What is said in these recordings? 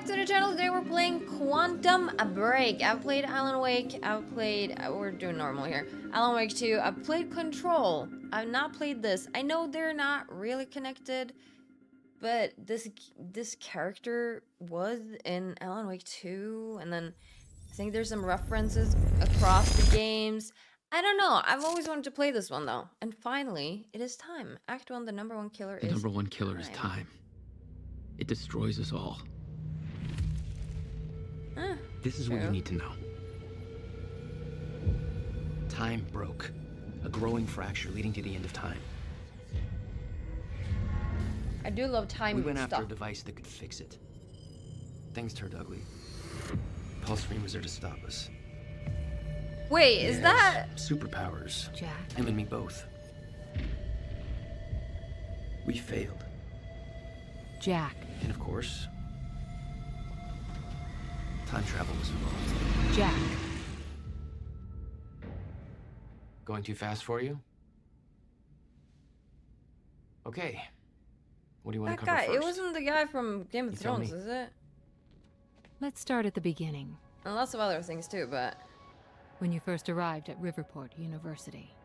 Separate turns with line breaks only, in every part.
back to the channel. Today we're playing Quantum Break. I've played Alan Wake. We're doing normal here. Alan Wake 2. I've played Control. I've not played this. I know they're not really connected, but this character was in Alan Wake 2, and then I think there's some references across the games. I don't know. I've always wanted to play this one though, and finally, it is time. Act 1. The number one killer is.
The number one killer is time. It destroys us all. This is what you need to know. Time broke. A growing fracture leading to the end of time.
I do love time
We went
stuff.
after a device that could fix it. Things turned ugly. Paul Serene was there to stop us.
Wait,
He
is
has
that
superpowers?
Jack?
Him and me both. We failed.
Jack.
And of course, time travel was involved.
Jack.
Going too fast for you? Okay. What do you want
that
to cover
guy?
first?
It wasn't the guy from Game of
You tell
Thrones,
me.
is it?
Let's start at the beginning,
And lots of other things too, but
when you first arrived at Riverport University.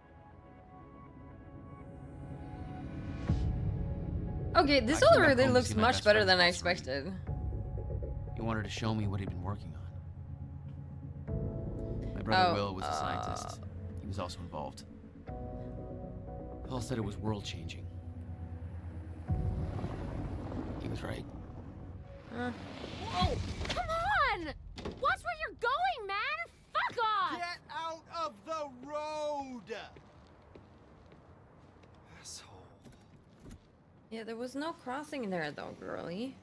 okay, this
I came back
already
home to
looks
see my
much
best
better
friend,
than I
Paul Serene.
expected.
He wanted to show me what he'd been working on. My brother Will was a scientist. He was also involved. Paul said it was world-changing. He was right.
Whoa! Come on! Watch where you're going, man! Fuck off!
Get out of the road! Asshole.
Yeah, there was no crossing there though, girlie.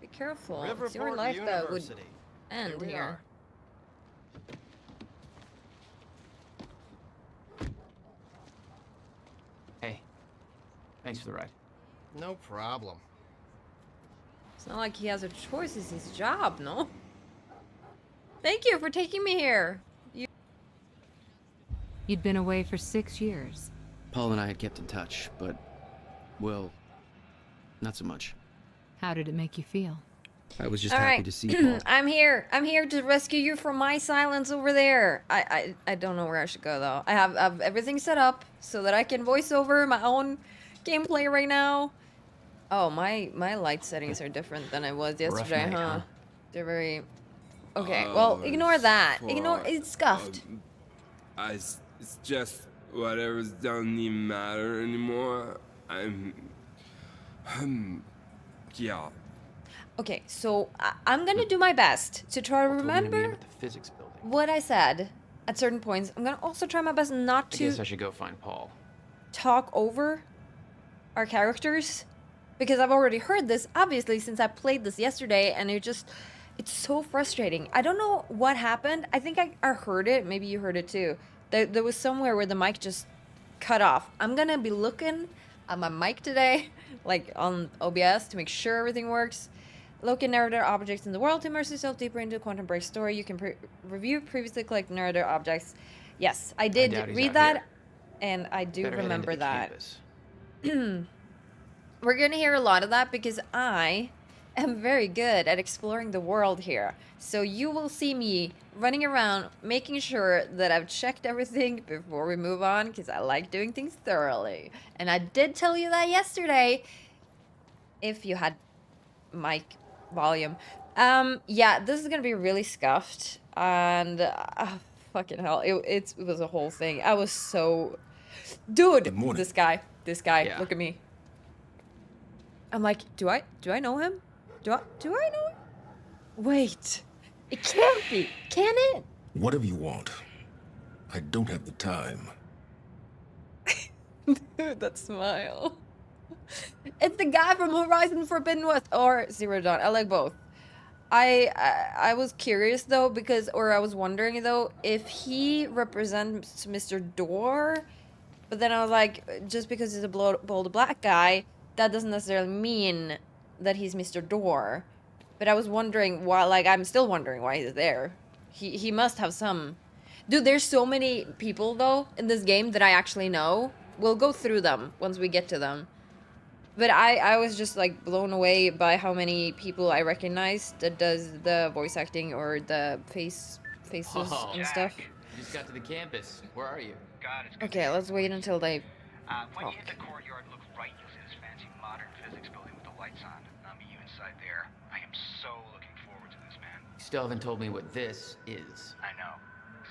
Be careful. It's your
Riverport
life that would
University.
end
we
here.
are.
Hey, thanks for the ride.
No problem.
It's not like he has a choice, it's his job, no? Thank you for taking me here.
You'd been away for 6 years.
Paul and I had kept in touch, but, well, not so much.
How did it make you feel?
I was just
All
happy
right.
to see Paul.
I'm here. I'm here to rescue you from my silence over there. I don't know where I should go though. I have everything set up so that I can voice over my own gameplay right now. Oh, my light settings are different than I was yesterday,
night,
huh?
huh?
They're very. Okay, well, ignore that. Ignore
fuck.
it's scuffed.
It's just whatever's doesn't even matter anymore. Yeah.
Okay, so I'm gonna do my best to try to
Paul told me to meet him
remember
at the physics building.
what I said at certain points. I'm gonna also try my best not
I
to
guess I should go find Paul.
talk over our characters, because I've already heard this obviously since I played this yesterday, and it's so frustrating. I don't know what happened. I think I heard it. Maybe you heard it too. There was somewhere where the mic just cut off. I'm gonna be looking at my mic today, like on OBS, to make sure everything works. Locate narrator objects in the world to immerse yourself deeper into Quantum Break story. You can review previously collected narrator objects. Yes, I did
doubt he's
read
out
that,
here.
and I do
Better head into
remember
the
that.
campus.
We're gonna hear a lot of that because I am very good at exploring the world here. So you will see me running around making sure that I've checked everything before we move on, because I like doing things thoroughly. And I did tell you that yesterday, if you had mic volume. Yeah, this is gonna be really scuffed, and fucking hell, it was a whole thing. I was so, dude,
Good morning.
this guy,
Yeah.
look at me. I'm like, do I know him? Do I know him? Wait, it can't be, can it?
Whatever you want. I don't have the time.
Dude, that smile. It's the guy from Horizon Forbidden West or Zero Dawn. I like both. I was curious though, because, or I was wondering though, if he represents Mr. Door, but then I was like, just because he's a bold black guy, that doesn't necessarily mean that he's Mr. Door. But I was wondering why, like, I'm still wondering why he's there. He must have some. Dude, there's so many people though in this game that I actually know. We'll go through them once we get to them. But I was just like blown away by how many people I recognized that does the voice acting or the faces
Oh.
and stuff.
You just got to the campus. Where are you?
God, it's good
Okay,
to
let's wait until they
When you hit
talk.
the courtyard, look right. You'll see this fancy modern physics building with the lights on. I'll meet you inside there. I am so looking forward to this, man.
You still haven't told me what this is.
I know.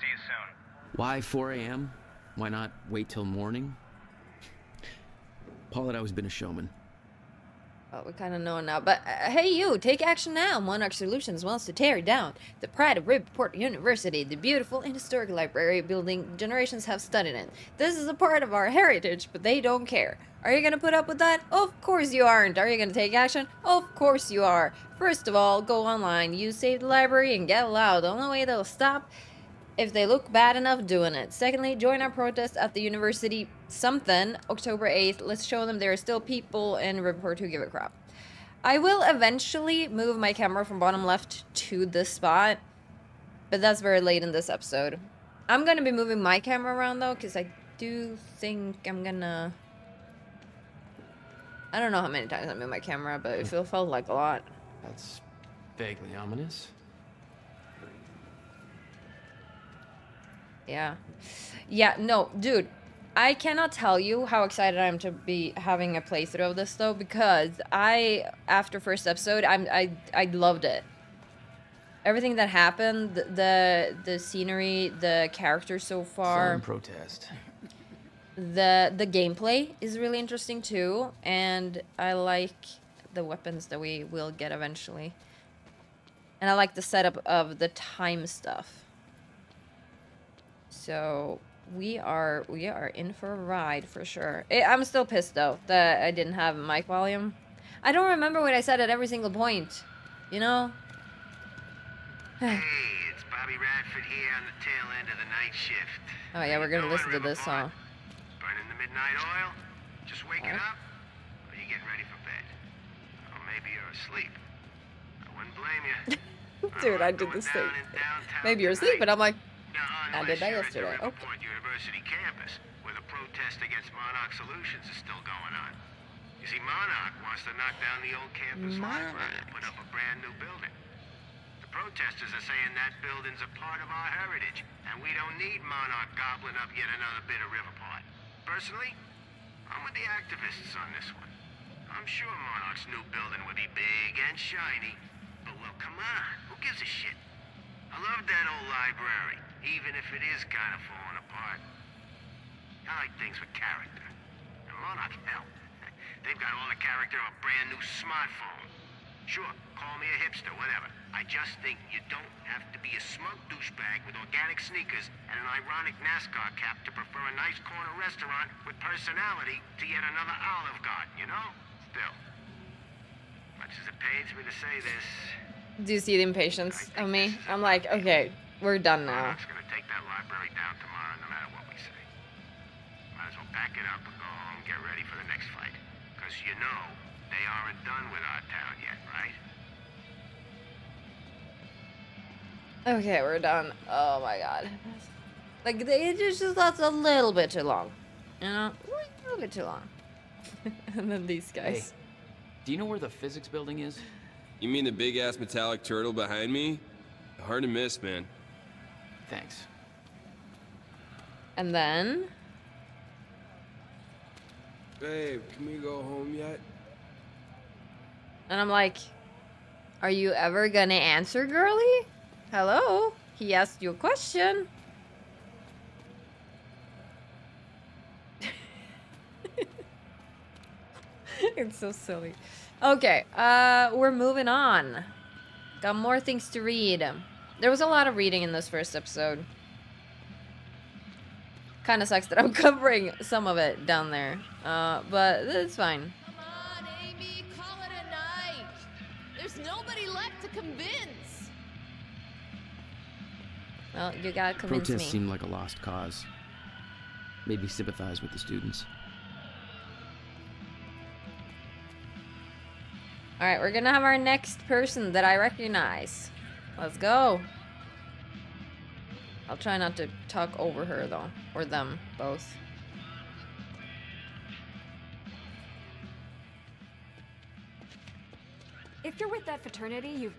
See you soon.
Why 4 a.m.? Why not wait till morning? Paul had always been a showman.
Well, we kind of know now. But hey, you, take action now. Monarch Solutions wants to tear down the pride of Riverport University, the beautiful and historic library building generations have studied in. This is a part of our heritage, but they don't care. Are you going to put up with that? Of course you aren't. Are you going to take action? Of course you are. First of all, go online, use Save the Library, and get loud. The only way they'll stop if they look bad enough doing it. Secondly, join our protest at the university something, October 8th. Let's show them there are still people in Riverport who give a crap. I will eventually move my camera from bottom left to this spot, but that's very late in this episode. I'm going to be moving my camera around though, because I do think I'm going to... I don't know how many times I moved my camera, but it felt like a lot.
That's vaguely ominous.
Yeah. Yeah, no, dude. I cannot tell you how excited I am to be having a playthrough of this though, because after first episode, I loved it. Everything that happened, the scenery, the characters so far,
Some protest.
the gameplay is really interesting too, and I like the weapons that we will get eventually. And I like the setup of the time stuff. So we are in for a ride for sure. I'm still pissed though that I didn't have mic volume. I don't remember what I said at every single point, you know?
Hey, it's Bobby Radford here on the tail end of the night shift.
Oh yeah, we're gonna listen to this
Riverport?
song.
Burning the midnight oil? Just waking
What?
up? Or you getting ready for bed? Or maybe you're asleep. I wouldn't blame you.
Dude, I did
Going
the same.
down in downtown
Maybe you're asleep, but
tonight.
I'm like,
No,
I did that
unless you're
yesterday.
at the
Okay.
Riverport University campus, where the protest against Monarch Solutions is still going on. You see, Monarch wants to knock down the old campus library and put up a brand new building. The protesters are saying that building's a part of our heritage, and we don't need Monarch gobbling up yet another bit of Riverport. Personally, I'm with the activists on this one. I'm sure Monarch's new building would be big and shiny, but well, come on, who gives a shit? I love that old library, even if it is kind of falling apart. I like things with character. And Monarch, hell, they've got all the character of a brand new smartphone. Sure, call me a hipster, whatever. I just think you don't have to be a smug douchebag with organic sneakers and an ironic NASCAR cap to prefer a nice corner restaurant with personality to yet another Olive Garden, you know? Still, much as it pains me to say this,
do you see the impatience of me? I'm like, okay, we're done now.
Monarch's gonna take that library down tomorrow no matter what we say. Might as well pack it up and go home and get ready for the next fight. Because you know, they aren't done with our town yet, right?
Okay, we're done. Oh my god. Like, it just that's a little bit too long. You know? A little bit too long. And then these guys.
Do you know where the physics building is?
You mean the big ass metallic turtle behind me? Hard to miss, man.
Thanks.
And then...
Babe, can we go home yet?
And I'm like, are you ever gonna answer, girly? Hello? He asked you a question. It's so silly. Okay, we're moving on. Got more things to read. There was a lot of reading in this first episode. Kind of sucks that I'm covering some of it down there. But it's fine.
Come on, Amy, call it a night. There's nobody left to convince.
Well, you gotta convince me.
Protests seem like a lost cause. Made me sympathize with the students.
Alright, we're gonna have our next person that I recognize. Let's go. I'll try not to talk over her, though. Or them, both.
if you're with that fraternity, you've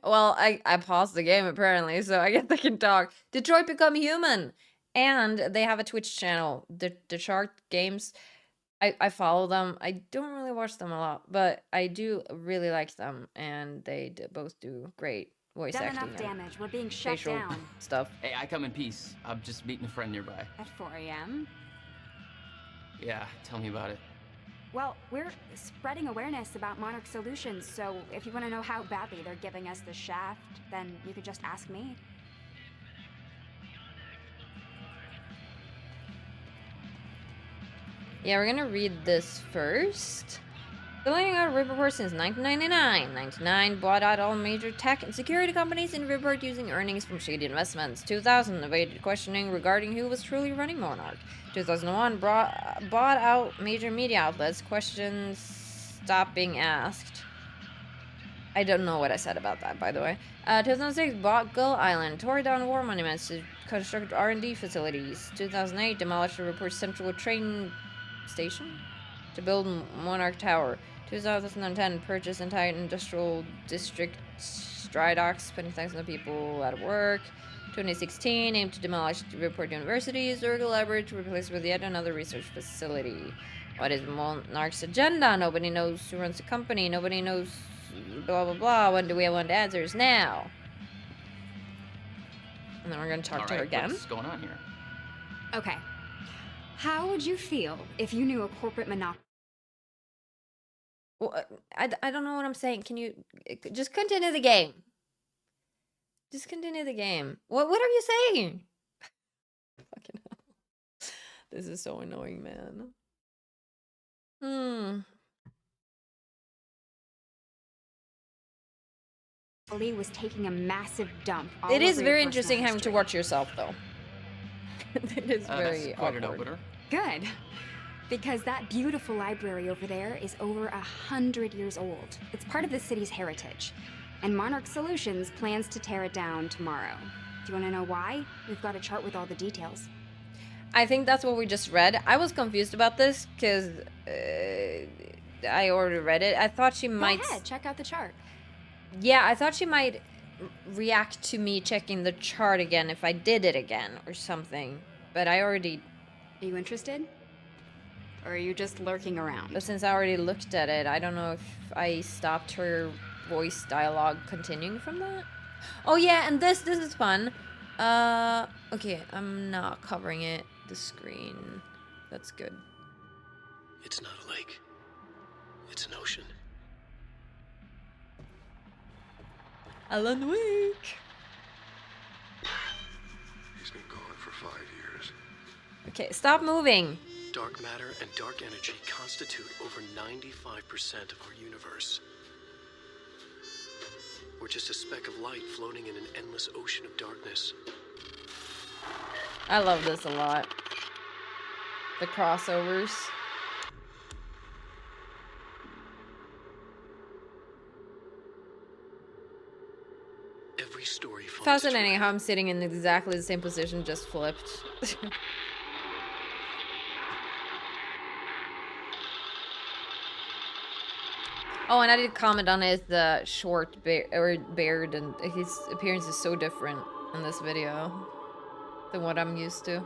Well, I paused the game apparently, so I guess I can talk. Detroit Become Human, and they have a Twitch channel. The Shark Games. I follow them. I don't really watch them a lot, but I do really like them, and they both do great voice
done
acting
enough
and
damage. We're being shut
facial
down
stuff.
Hey, I come in peace. I'm just meeting a friend nearby.
at 4 a.m.
Yeah, tell me about it.
Well, we're spreading awareness about Monarch Solutions, so if you want to know how badly they're giving us the shaft, then you could just ask me.
Yeah, we're gonna read this first. Billionaire out of Riverport since 1999. 99 bought out all major tech and security companies in Riverport using earnings from shady investments. 2000 evaded questioning regarding who was truly running Monarch. 2001 bought out major media outlets. Questions stopped being asked. I don't know what I said about that, by the way. 2006 bought Gull Island, tore down war monuments to construct R&D facilities. 2008 demolished the Riverport Central train station to build Monarch Tower. 2010 purchased entire industrial district dry docks, putting thousands of people out of work. 2016 aimed to demolish Riverport University, Zurich Library to replace with yet another research facility. What is Monarch's agenda? Nobody knows who runs the company. Nobody knows blah blah blah. When do we want answers? Now. And then we're gonna talk to her again.
What's going on here?
Okay. How would you feel if you knew a corporate monopoly?
Well, I don't know what I'm saying. Can you just continue the game? Just continue the game. What are you saying? Fucking hell. This is so annoying, man.
Was taking a massive dump.
It is very interesting having to watch yourself, though. It is very
that's quite an
awkward.
opener.
Good. Because that beautiful library over there is over 100 years old. It's part of the city's heritage. And Monarch Solutions plans to tear it down tomorrow. Do you want to know why? We've got a chart with all the details.
I think that's what we just read. I was confused about this because I already read it. I thought she might.
Go ahead, check out the chart.
Yeah, I thought she might react to me checking the chart again if I did it again or something. But I already.
Are you interested? Or are you just lurking around?
But since I already looked at it, I don't know if I stopped her voice dialogue continuing from that. Oh yeah, and this is fun. Okay, I'm not covering it. The screen. That's good.
It's not a lake. It's an ocean.
Alan Wake.
He's been gone for 5 years.
Okay, stop moving.
Dark matter and dark energy constitute over 95% of our universe. We're just a speck of light floating in an endless ocean of darkness.
I love this a lot. The crossovers.
Every story finds
Fascinating how I'm sitting in exactly the same position, just flipped. Oh, and I did comment on his short beard, and his appearance is so different in this video than what I'm used to.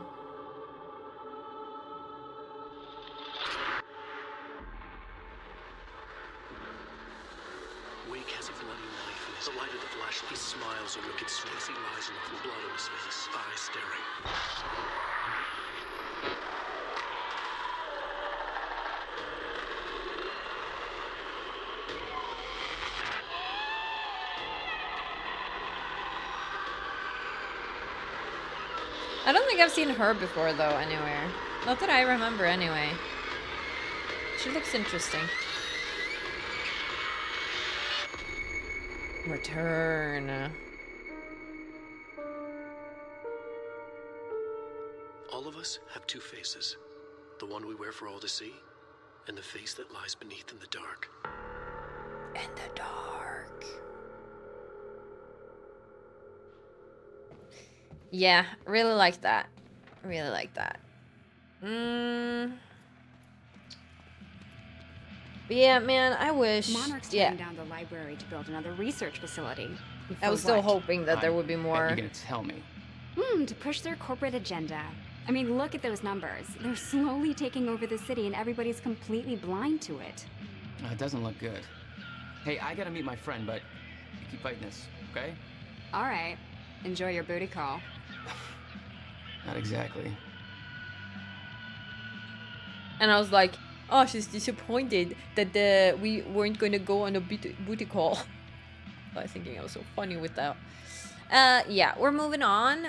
Wake has a bloody knife in his light of the flashlight. He smiles and wicked sweats. He lies in the blood on his face, eyes staring.
I don't think I've seen her before, though, anywhere. Not that I remember, anyway. She looks interesting. Return.
All of us have two faces. The one we wear for all to see, and the face that lies beneath in the dark.
In the dark. Yeah, really like that. Really like that. But yeah, man, I wish.
Monarch's tearing down the library to build another research facility.
I was
For
still
what?
hoping that there would be more.
You're gonna tell me.
To push their corporate agenda. I mean, look at those numbers. They're slowly taking over the city and everybody's completely blind to it.
It doesn't look good. Hey, I gotta meet my friend, but you keep fighting this, okay?
All right. Enjoy your booty call.
Not exactly.
And I was like, oh, she's disappointed that we weren't going to go on a booty call. I was thinking I was so funny with that. Yeah, we're moving on.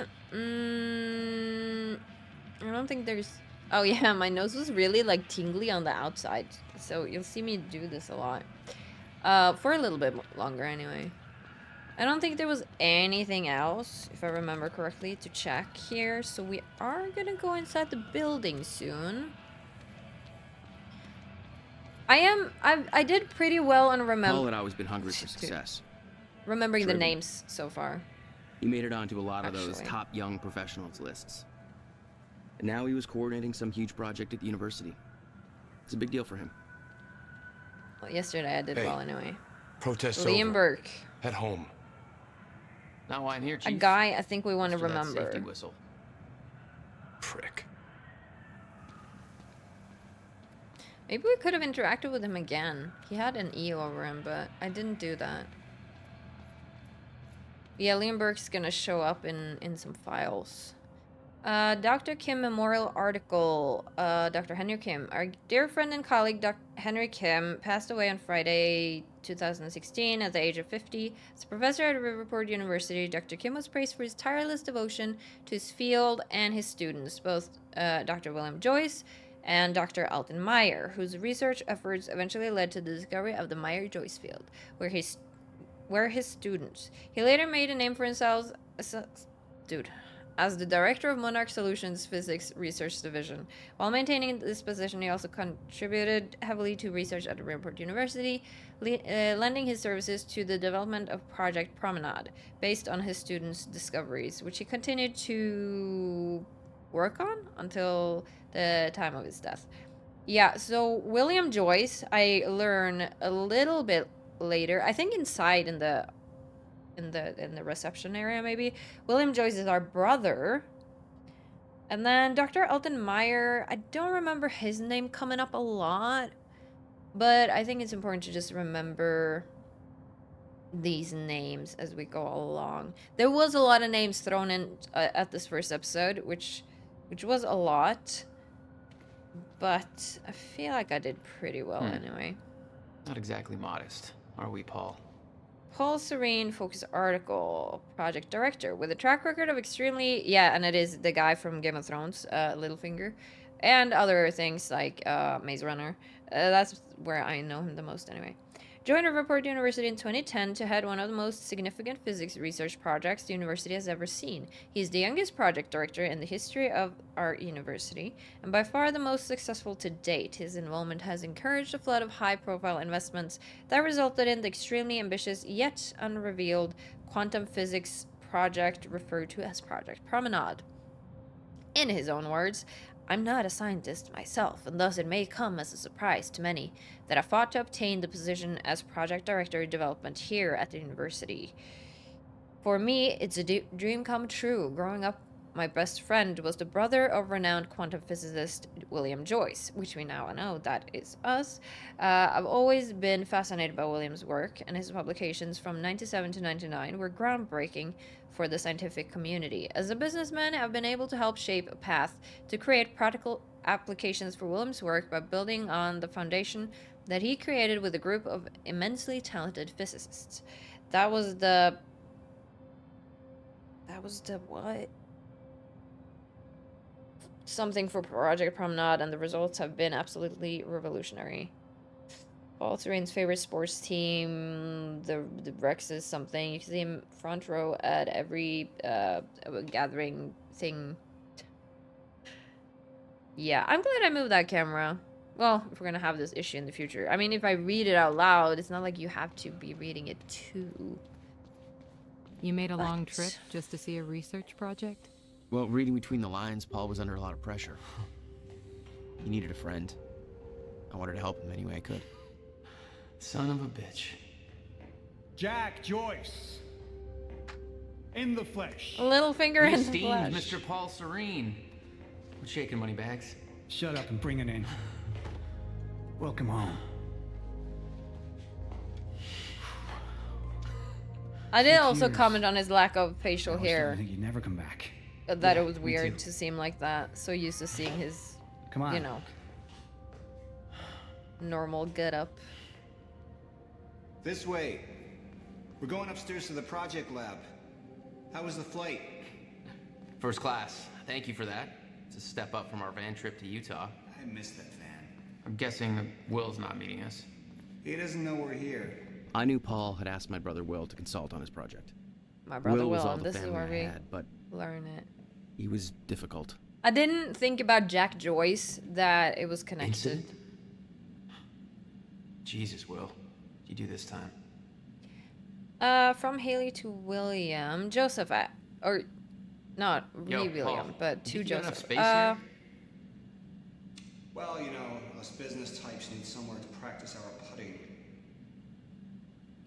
I don't think there's... Oh yeah, my nose was really like tingly on the outside. So you'll see me do this a lot. For a little bit longer anyway. I don't think there was anything else, if I remember correctly, to check here. So we are gonna go inside the building soon. I did pretty well on
Paul had always been hungry for success.
remembering the
Driven.
names so far.
He made it onto a lot of those
Actually.
top young professionals lists. And now he was coordinating some huge project at the university. It's a big deal for him.
Well, yesterday I did
Hey.
well anyway.
Protest's
Liam
over.
Burke,
Head home.
Not why I'm here,
a
Chief.
guy I think we want to
After that
remember.
safety whistle.
Prick.
Maybe we could have interacted with him again. He had an E over him, but I didn't do that. Yeah, Liam Burke's gonna show up in some files. Dr. Kim memorial article. Dr. Henry Kim. Our dear friend and colleague, Dr. Henry Kim, passed away on Friday, 2016, at the age of 50. As a professor at Riverport University, Dr. Kim was praised for his tireless devotion to his field and his students, both Dr. William Joyce and Dr. Alton Meyer, whose research efforts eventually led to the discovery of the Meyer-Joyce field, where his students. He later made a name for himself as the director of Monarch Solutions Physics Research Division. While maintaining this position, he also contributed heavily to research at Riverport University, lending his services to the development of Project Promenade, based on his students' discoveries, which he continued to work on until the time of his death. Yeah, so William Joyce, I learn a little bit later, I think inside in the reception area maybe. William Joyce is our brother. And then Dr. Alton Meyer, I don't remember his name coming up a lot, but I think it's important to just remember these names as we go along. There was a lot of names thrown in at this first episode, which was a lot, but I feel like I did pretty well anyway.
Not exactly modest, are we, Paul?
Paul Serene focus article, project director with a track record of extremely, and it is the guy from Game of Thrones, Littlefinger, and other things like Maze Runner. That's where I know him the most anyway. Joined Riverport University in 2010 to head one of the most significant physics research projects the university has ever seen. He's the youngest project director in the history of our university, and by far the most successful to date. His involvement has encouraged a flood of high-profile investments that resulted in the extremely ambitious yet unrevealed quantum physics project referred to as Project Promenade. In his own words, I'm not a scientist myself, and thus it may come as a surprise to many that I fought to obtain the position as project director of development here at the university. For me, it's a dream come true. Growing up, my best friend was the brother of renowned quantum physicist William Joyce, which we now know that is us. I've always been fascinated by William's work, and his publications from 97 to 99 were groundbreaking for the scientific community. As a businessman, I've been able to help shape a path to create practical applications for William's work by building on the foundation that he created with a group of immensely talented physicists. That was the what? Something for Project Promenade, and the results have been absolutely revolutionary. Paul Serene's favorite sports team, the Rex is something. You can see him front row at every gathering thing. Yeah, I'm glad I moved that camera. Well, if we're gonna have this issue in the future. I mean, if I read it out loud, it's not like you have to be reading it too.
You made a long trip just to see a research project?
Well, reading between the lines, Paul was under a lot of pressure. He needed a friend. I wanted to help him any way I could. Son of a bitch.
Jack Joyce. In the flesh.
A little finger in the
Esteemed
flesh.
Mr. Paul Serene. What's shaking, Moneybags?
Shut up and bring it in. Welcome home.
I did
6
also
years.
comment on his lack of facial
I was starting
hair.
to think you'd never come back.
That it was
me
weird
too.
to seem like that. So used to seeing his,
Come on.
you know, normal get up.
This way. We're going upstairs to the project lab. How was the flight?
First class. Thank you for that. It's a step up from our van trip to Utah.
I missed that van.
I'm guessing that Will's not meeting us.
He doesn't know we're here.
I knew Paul had asked my brother Will to consult on his project.
My brother
was
Will,
all
and
the
this is
family
where
I
we
had, but
learn it.
he was difficult.
I didn't think about Jack Joyce that it was connected.
Incident? Jesus, Will. What'd you do this time?
From Haley to William. Joseph, or not
Yo,
William,
Paul,
but to
you think you got enough
Joseph.
space here?
Well, you know, us business types need somewhere to practice our putting.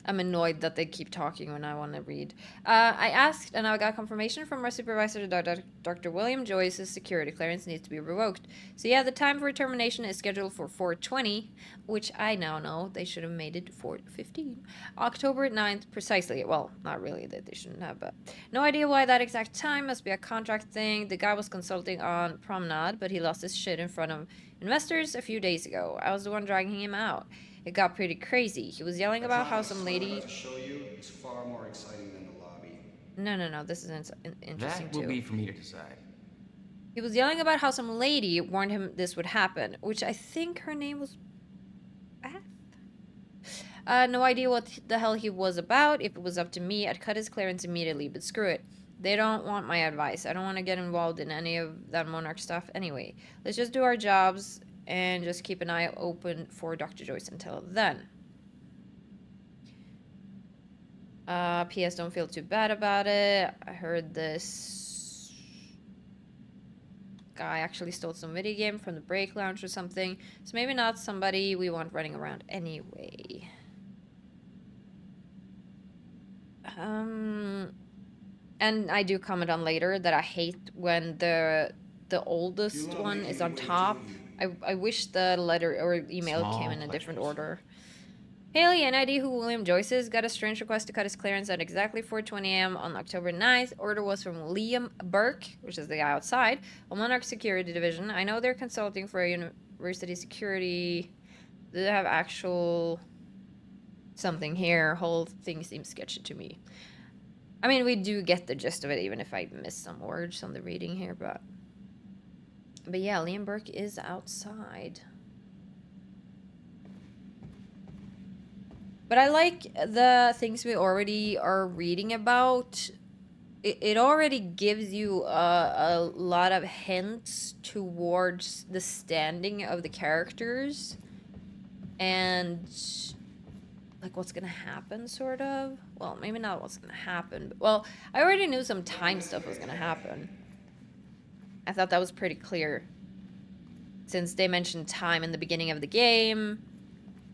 I'm annoyed that they keep talking when I want to read. I asked, and I got confirmation from our supervisor, Dr. William Joyce's security clearance needs to be revoked. So yeah, the time for termination is scheduled for 4:20, which I now know they should have made it 4:15. October 9th, precisely. Well, not really, that they shouldn't have, but no idea why that exact time. Must be a contract thing. The guy was consulting on Promenade, but he lost his shit in front of investors a few days ago. I was the one dragging him out. It got pretty crazy. He was yelling about how some lady...
What I'm about to show you is far more exciting than the lobby.
No. This is interesting
That will
too.
be for me to decide.
He was yelling about how some lady warned him this would happen, which I think her name was Beth. No idea what the hell he was about. If it was up to me, I'd cut his clearance immediately, but screw it. They don't want my advice. I don't want to get involved in any of that Monarch stuff anyway. Let's just do our jobs and just keep an eye open for Dr. Joyce until then. P.S. Don't feel too bad about it. I heard this guy actually stole some video game from the break lounge or something. So maybe not somebody we want running around anyway. And I do comment on later that I hate when the oldest one is on top. I wish the letter or email came in a different order. Haley, an ID who William Joyce is, got a strange request to cut his clearance at exactly 4:20 a.m. on October 9th. Order was from Liam Burke, which is the guy outside, a Monarch Security Division. I know they're consulting for a university security. Do they have actual something here? Whole thing seems sketchy to me. I mean, we do get the gist of it, even if I missed some words on the reading here, but yeah, Liam Burke is outside. But I like the things we already are reading about. It already gives you a lot of hints towards the standing of the characters and like what's gonna happen, sort of. Well, maybe not what's gonna happen, but, well, I already knew some time stuff was gonna happen. I thought that was pretty clear. Since they mentioned time in the beginning of the game,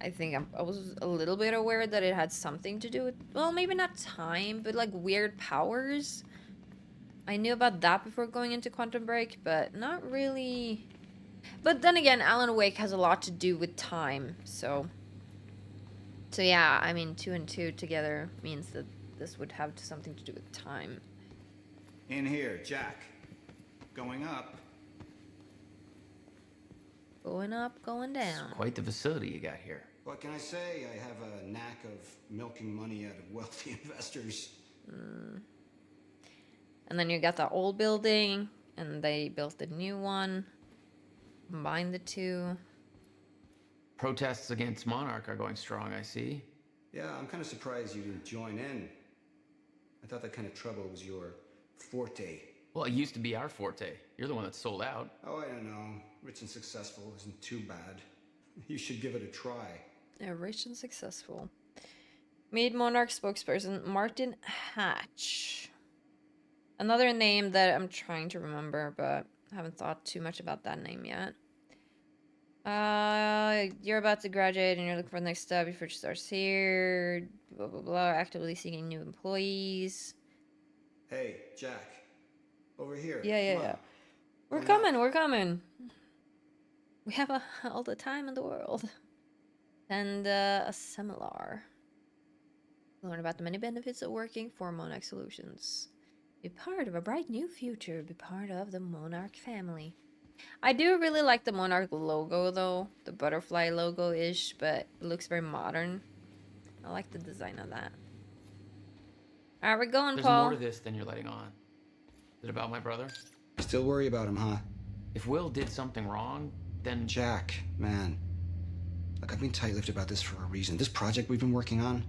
I think I was a little bit aware that it had something to do with, well, maybe not time, but like weird powers. I knew about that before going into Quantum Break, but not really. But then again, Alan Wake has a lot to do with time, so yeah, I mean, 2 and 2 together means that this would have something to do with time.
In here, Jack. Going up.
Going up, going down.
Quite the facility you got here.
What can I say? I have a knack of milking money out of wealthy investors.
And then you got the old building, and they built a new one. Combine the two.
Protests against Monarch are going strong, I see.
Yeah, I'm kind of surprised you didn't join in. I thought that kind of trouble was your forte.
Well, it used to be our forte. You're the one that sold out.
Oh, I don't know. Rich and successful isn't too bad. You should give it a try.
Yeah, rich and successful. Meet Monarch spokesperson Martin Hatch. Another name that I'm trying to remember, but I haven't thought too much about that name yet. You're about to graduate and you're looking for the next step. Your future starts here. Blah blah blah. Actively seeking new employees.
Hey, Jack. Over here.
Yeah.
Come on.
We're coming. We're coming. We have all the time in the world. And a seminar. Learn about the many benefits of working for Monarch Solutions. Be part of a bright new future. Be part of the Monarch family. I do really like the Monarch logo though. The butterfly logo-ish, but it looks very modern. I like the design of that. Alright, we're going,
There's
Paul.
more to this than you're letting on. Is it about my brother?
Still worry about him, huh?
If Will did something wrong, then...
Jack, man. Look, I've been tight-lipped about this for a reason. This project we've been working on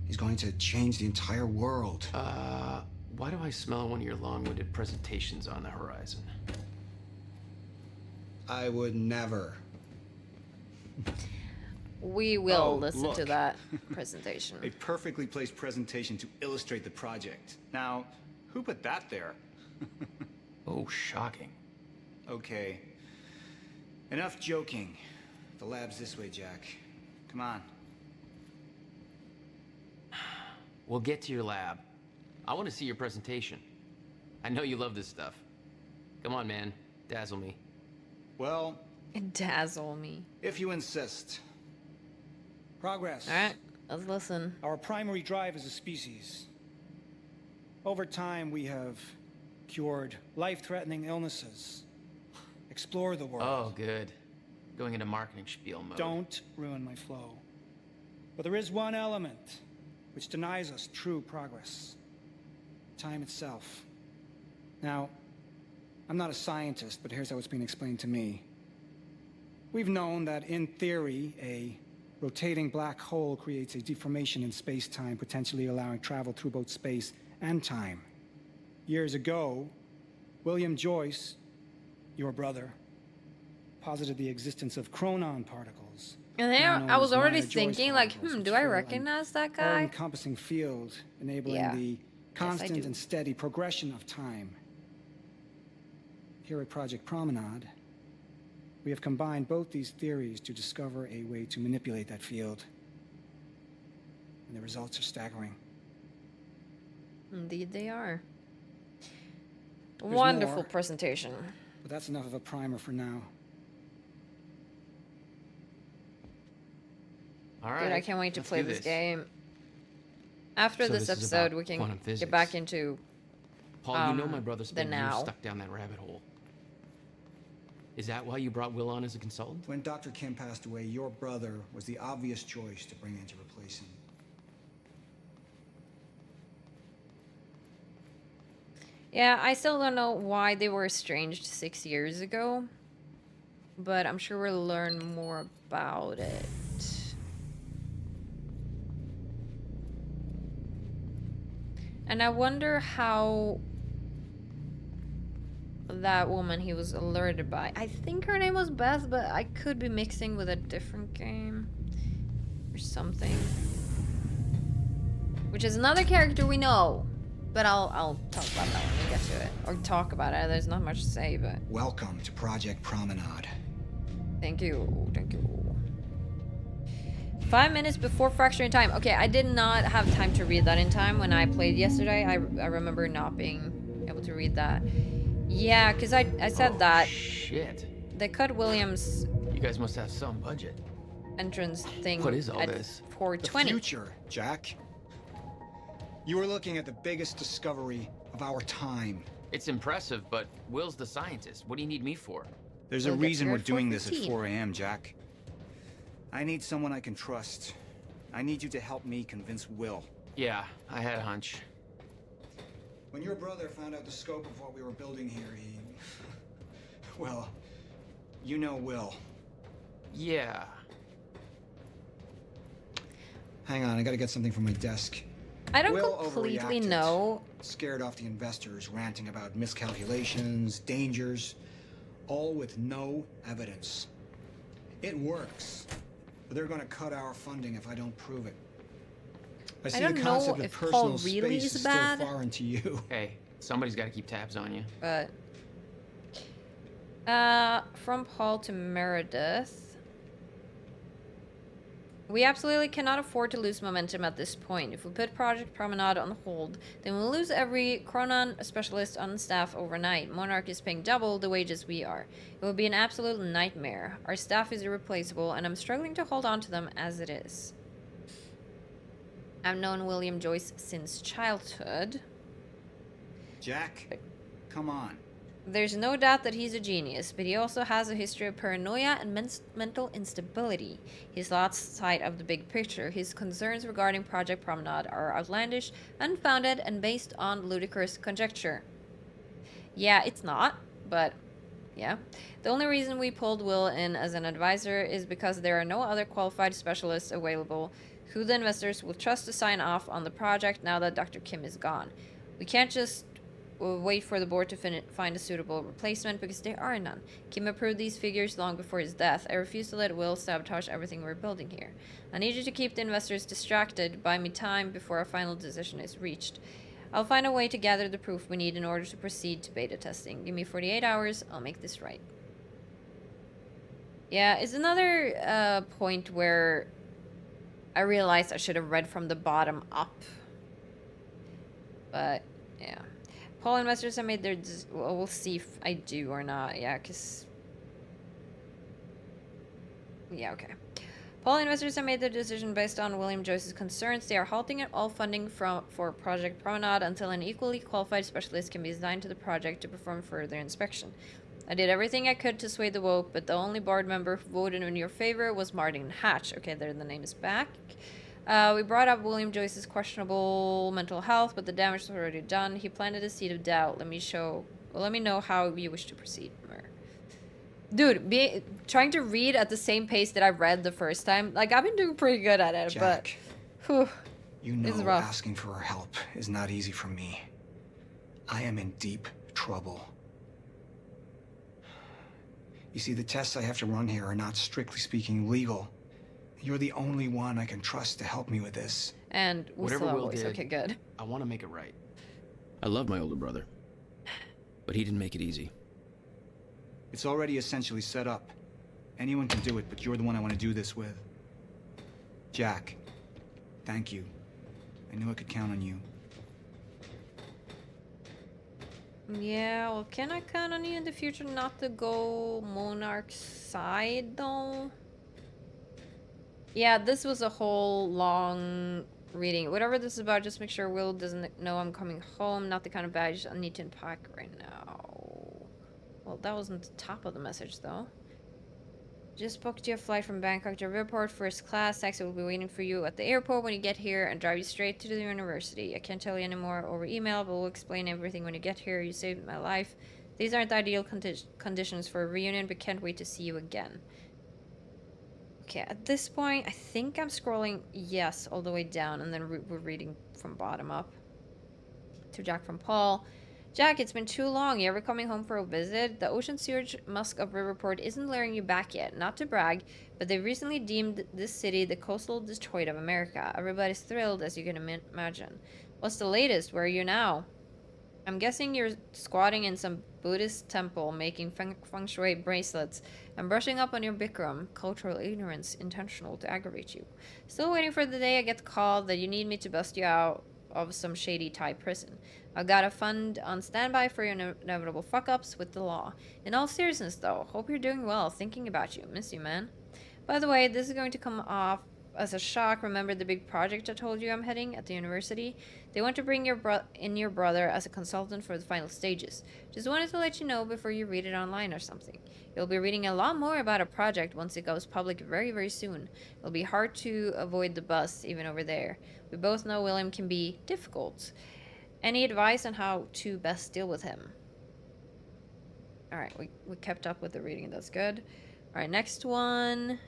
is going to change the entire world.
Why do I smell one of your long-winded presentations on the horizon?
I would never.
We will
Oh,
listen to
look.
that presentation.
A perfectly placed presentation to illustrate the project. Now, who put that there?
Oh, shocking.
Okay. Enough joking. The lab's this way, Jack. Come on.
We'll get to your lab. I want to see your presentation. I know you love this stuff. Come on, man. Dazzle me.
Well,
Dazzle me.
if you insist. Progress.
Alright, let's listen.
Our primary drive as a species. Over time, we have cured life-threatening illnesses. Explore the world.
Oh, good. Going into marketing spiel mode.
Don't ruin my flow. But there is one element which denies us true progress. Time itself. Now, I'm not a scientist, but here's how it's been explained to me. We've known that, in theory, a rotating black hole creates a deformation in space-time, potentially allowing travel through both space and time. Years ago, William Joyce, your brother, posited the existence of chronon particles.
And
now
there,
known
I was
as
already
minor Joyce
thinking, like,
particles, which
do I
fill an
recognize that guy?
all-encompassing field, enabling
Yeah.
the constant
do.
and steady progression of time. Here at Project Promenade, we have combined both these theories to discover a way to manipulate that field. And the results are staggering.
Indeed they are.
There's
Wonderful
more.
presentation.
But that's enough of a primer for now.
All right.
Dude, I can't wait to
let's
play
do
this game. After
So
this
this is
episode,
about
we can
quantum
get
physics.
back into
Paul, you know my brother
the
spent years
now.
stuck down that rabbit hole. Is that why you brought Will on as a consultant?
When Dr. Kim passed away, your brother was the obvious choice to bring in to replace him.
Yeah, I still don't know why they were estranged 6 years ago, but I'm sure we'll learn more about it. And I wonder how that woman he was alerted by, I think her name was Beth, but I could be mixing with a different game or something. Which is another character we know. But I'll talk about that when we get to it. Or talk about it. There's not much to say, but
Welcome to Project Promenade.
thank you. Thank you. 5 minutes before fracturing time. Okay, I did not have time to read that in time when I played yesterday. I remember not being able to read that. Yeah, because I said that.
Shit.
They cut Williams'
You guys must have some budget.
entrance thing
What is all
at
this?
420.
The future, Jack. You are looking at the biggest discovery of our time.
It's impressive, but Will's the scientist. What do you need me for?
There's
We'll
a
get
reason
here
we're
at
doing this at
4:15.
4 a.m., Jack. I need someone I can trust. I need you to help me convince Will.
Yeah, I had a hunch.
When your brother found out the scope of what we were building here, he... Well, you know Will.
Yeah.
Hang on, I gotta get something from my desk.
I don't
Will
completely
overreacted.
know.
Scared off the investors, ranting about miscalculations, dangers, all with no evidence. It works, but they're gonna cut our funding if I don't prove it. I see
don't
the
know
concept of
if
personal
Paul really
space
is
still
bad.
foreign to you.
Hey, somebody's got to keep tabs on you.
But From Paul to Meredith. We absolutely cannot afford to lose momentum at this point. If we put Project Promenade on hold, then we'll lose every Chronon specialist on staff overnight. Monarch is paying double the wages we are. It will be an absolute nightmare. Our staff is irreplaceable, and I'm struggling to hold on to them as it is. I've known William Joyce since childhood.
Jack, come on.
There's no doubt that he's a genius, but he also has a history of paranoia and mental instability. He's lost sight of the big picture. His concerns regarding Project Promenade are outlandish, unfounded, and based on ludicrous conjecture. Yeah, it's not, but yeah. The only reason we pulled Will in as an advisor is because there are no other qualified specialists available who the investors will trust to sign off on the project now that Dr. Kim is gone. We can't just wait for the board to find a suitable replacement because there are none. Kim approved these figures long before his death. I refuse to let Will sabotage everything we're building here. I need you to keep the investors distracted. Buy me time before a final decision is reached. I'll find a way to gather the proof we need in order to proceed to beta testing. Give me 48 hours, I'll make this right. Yeah, it's another point where I realized I should have read from the bottom up. But, yeah. Paul investors have made their... Well, we'll see if I do or not. Yeah, because... Yeah, okay. Paul investors have made their decision based on William Joyce's concerns. They are halting all funding for Project Promenade until an equally qualified specialist can be assigned to the project to perform further inspection. I did everything I could to sway the vote, but the only board member who voted in your favor was Martin Hatch. Okay, there the name is back. We brought up William Joyce's questionable mental health, but the damage was already done. He planted a seed of doubt. Let me know how you wish to proceed. Dude, trying to read at the same pace that I read the first time, like I've been doing pretty good at it,
Jack,
but whew,
you know
it's rough.
Asking for her help is not easy for me. I am in deep trouble. You see, the tests I have to run here are not strictly speaking legal. You're the only one I can trust to help me with this.
And
whatever Will
voice.
did,
Okay, good.
I want to make it right. I love my older brother, but he didn't make it easy.
It's already essentially set up. Anyone can do it, but you're the one I want to do this with. Jack, thank you. I knew I could count on you.
Yeah, well, can I count on you in the future not to go Monarch's side, though? Yeah, this was a whole long reading. Whatever this is about, just make sure Will doesn't know I'm coming home. Not the kind of badge I need to unpack right now. Well, that wasn't the top of the message, though. Just booked your flight from Bangkok to Airport, first class. Taxi will be waiting for you at the airport when you get here and drive you straight to the university. I can't tell you anymore over email, but we'll explain everything when you get here. You saved my life. These aren't ideal conditions for a reunion, but can't wait to see you again. Okay, at this point, I think I'm scrolling yes all the way down, and then we're reading from bottom up. To Jack from Paul. Jack, it's been too long. You ever coming home for a visit? The ocean sewage musk of Riverport isn't luring you back yet. Not to brag, but they recently deemed this city the coastal Detroit of America. Everybody's thrilled, as you can imagine. What's the latest? Where are you now? I'm guessing you're squatting in some Buddhist temple, making feng shui bracelets, and brushing up on your Bikram, cultural ignorance intentional to aggravate you. Still waiting for the day I get the call that you need me to bust you out of some shady Thai prison. I've got a fund on standby for your inevitable fuck-ups with the law. In all seriousness, though, hope you're doing well. Thinking about you. Miss you, man. By the way, this is going to come off as a shock. Remember the big project I told you I'm heading at the university? They want to bring your brother as a consultant for the final stages. Just wanted to let you know before you read it online or something. You'll be reading a lot more about a project once it goes public very, very soon. It'll be hard to avoid the buzz, even over there. We both know William can be difficult. Any advice on how to best deal with him? Alright, we kept up with the reading. That's good. Alright, next one.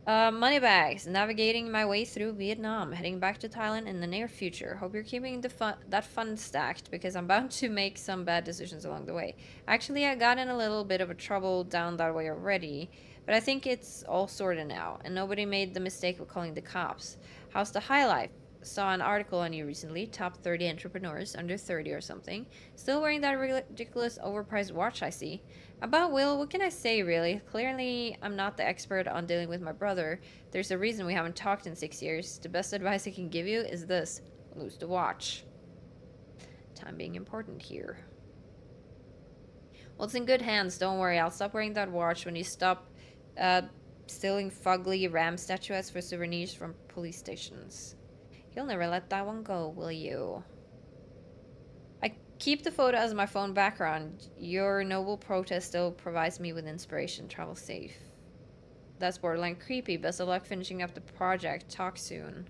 Moneybags. Navigating my way through Vietnam. Heading back to Thailand in the near future. Hope you're keeping that fund stacked, because I'm bound to make some bad decisions along the way. Actually, I got in a little bit of a trouble down that way already, but I think it's all sorted now, and nobody made the mistake of calling the cops. How's the high life? saw an article on you recently, top 30 entrepreneurs under 30 or something. Still wearing that ridiculous overpriced watch, I see. About Will, what can I say really? Clearly, I'm not the expert on dealing with my brother. There's a reason we haven't talked in 6 years. The best advice I can give you is this. Lose the watch. Time being important here. Well, it's in good hands, don't worry. I'll stop wearing that watch when you stop stealing fugly ram statuettes for souvenirs from police stations. You'll never let that one go, will you? I keep the photo as my phone background. Your noble protest still provides me with inspiration. Travel safe. That's borderline creepy. Best of luck finishing up the project. Talk soon.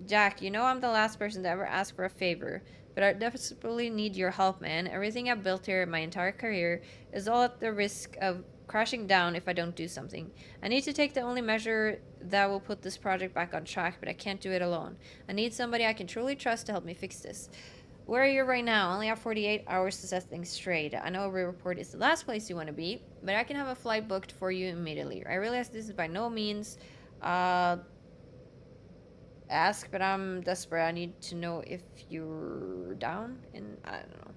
Jack, you know I'm the last person to ever ask for a favor, but I desperately need your help, man. Everything I've built here my entire career is all at the risk of crashing down if I don't do something. I need to take the only measure that will put this project back on track, but I can't do it alone. I need somebody I can truly trust to help me fix this. Where are you right now? I only have 48 hours to set things straight. I know Riverport is the last place you want to be, but I can have a flight booked for you immediately. I realize this is by no means ask, but I'm desperate. I need to know if you're down, and I don't know.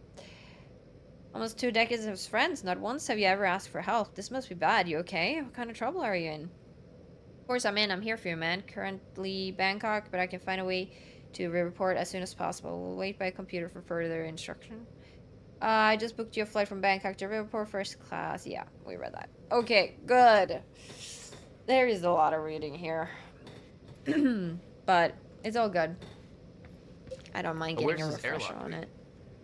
Almost 2 decades as friends. Not once have you ever asked for help. This must be bad. You okay? What kind of trouble are you in? Of course I'm in. I'm here for you, man. Currently Bangkok, but I can find a way to Riverport as soon as possible. We'll wait by computer for further instruction. I just booked you a flight from Bangkok to Riverport first class. Yeah, we read that. Okay, good. There is a lot of reading here. But it's all good. I don't mind getting a refresher on it.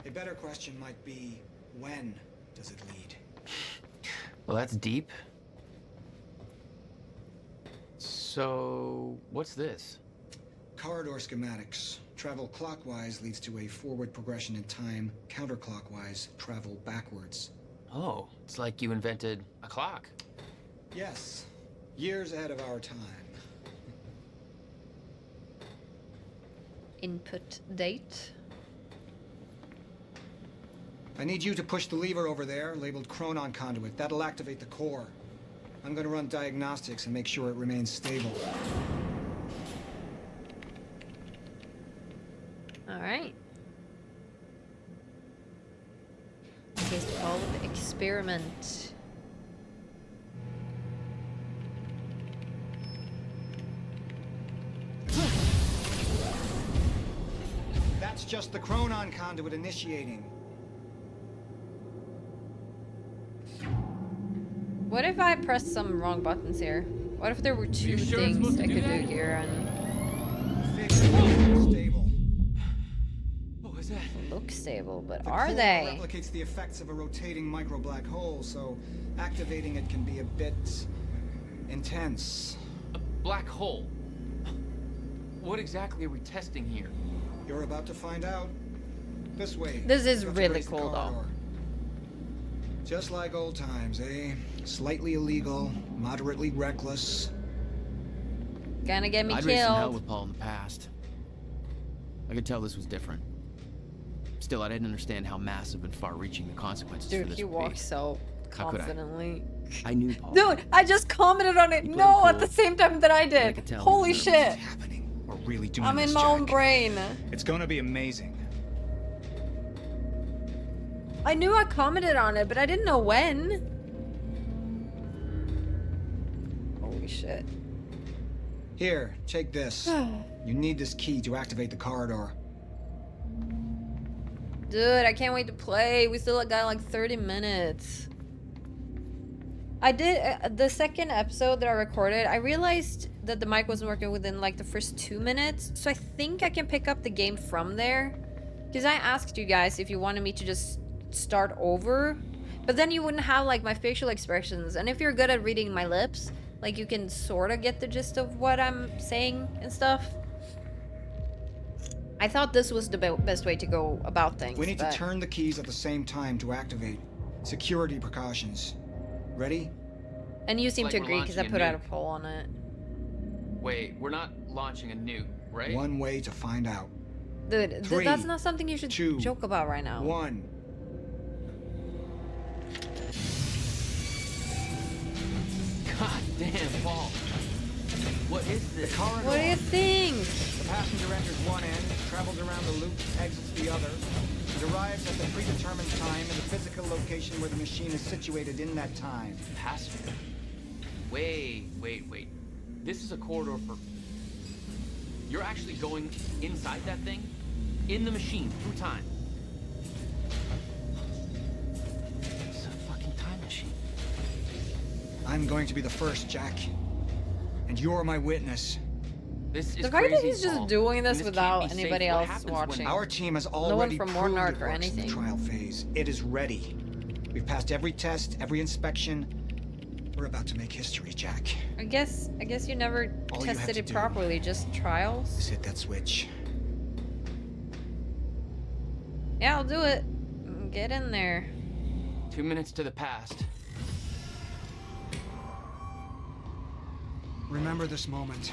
A better question might be, when does it lead?
Well, that's deep. So, what's this?
Corridor schematics. Travel clockwise leads to a forward progression in time. Counterclockwise, travel backwards.
Oh, it's like you invented a clock.
Yes. Years ahead of our time.
Input date.
I need you to push the lever over there, labeled Chronon Conduit. That'll activate the core. I'm gonna run diagnostics and make sure it remains stable.
Alright. It's called Experiment.
That's just the Chronon Conduit initiating.
What if I pressed some wrong buttons here? What if there were two things I could do here and...
Stable.
What was that?
Look stable, but
The
are
core
they?
replicates the effects of a rotating micro black hole, so activating it can be a bit intense.
A black hole? What exactly are we testing here?
You're about to find out. This way.
This is
You have to
really
raise the
cool, though.
corridor. Just like old times, eh? Slightly illegal, moderately reckless.
Gonna get me
I'd raised some hell
killed.
with Paul in the past. I could tell this was different. Still, I didn't understand how massive and far-reaching the consequences for
Dude,
this
he
would
walks
be.
so
How could I?
confidently.
I knew Paul.
Dude, I just commented on it.
He played
No,
it
at the
cool.
same time that I
I
did.
could tell he
Holy
was nervous.
shit.
We're really doing
I'm
this,
in my own
Jack.
brain.
It's gonna be amazing.
I knew I commented on it, but I didn't know when. Holy shit.
Here, take this. You need this key to activate the corridor.
Dude, I can't wait to play. We still got like 30 minutes. I did the second episode that I recorded. I realized that the mic wasn't working within like the first 2 minutes, so I think I can pick up the game from there. Because I asked you guys if you wanted me to just start over, but then you wouldn't have like my facial expressions. And if you're good at reading my lips, like you can sort of get the gist of what I'm saying and stuff. I thought this was the best way to go about things.
We need to
but-
turn the keys at the same time to activate. Security precautions. Ready?
And you seem
Like
to
we're
agree because I
launching a
put out a
nuke.
poll on it.
Wait, we're not launching a nuke, right?
One way to find out.
Dude,
Three,
that's not something you should
2,
joke about right now.
1.
God damn, Paul. What is this?
The corridor.
What do you think?
The passenger enters one end, travels around the loop, exits the other, and arrives at the predetermined time in the physical location where the machine is situated in that time.
Passenger. Wait. This is a corridor for... You're actually going inside that thing? In the machine, through time. It's a fucking time machine.
I'm going to be the first, Jack. And you're my witness.
This is
The fact that
crazy,
he's just
Paul.
doing this
And can't
without
be safe.
anybody
What
else
happens when-
watching.
Our team has
No one
already
from
proved
Monarch
it
or
works in the
anything.
trial phase. It is ready. We've passed every test, every inspection. We're about to make history, Jack.
I guess you never
All you have
tested
to
it
do
properly, just trials.
Just hit that switch.
Yeah, I'll do it. Get in there.
2 minutes to the past.
Remember this moment.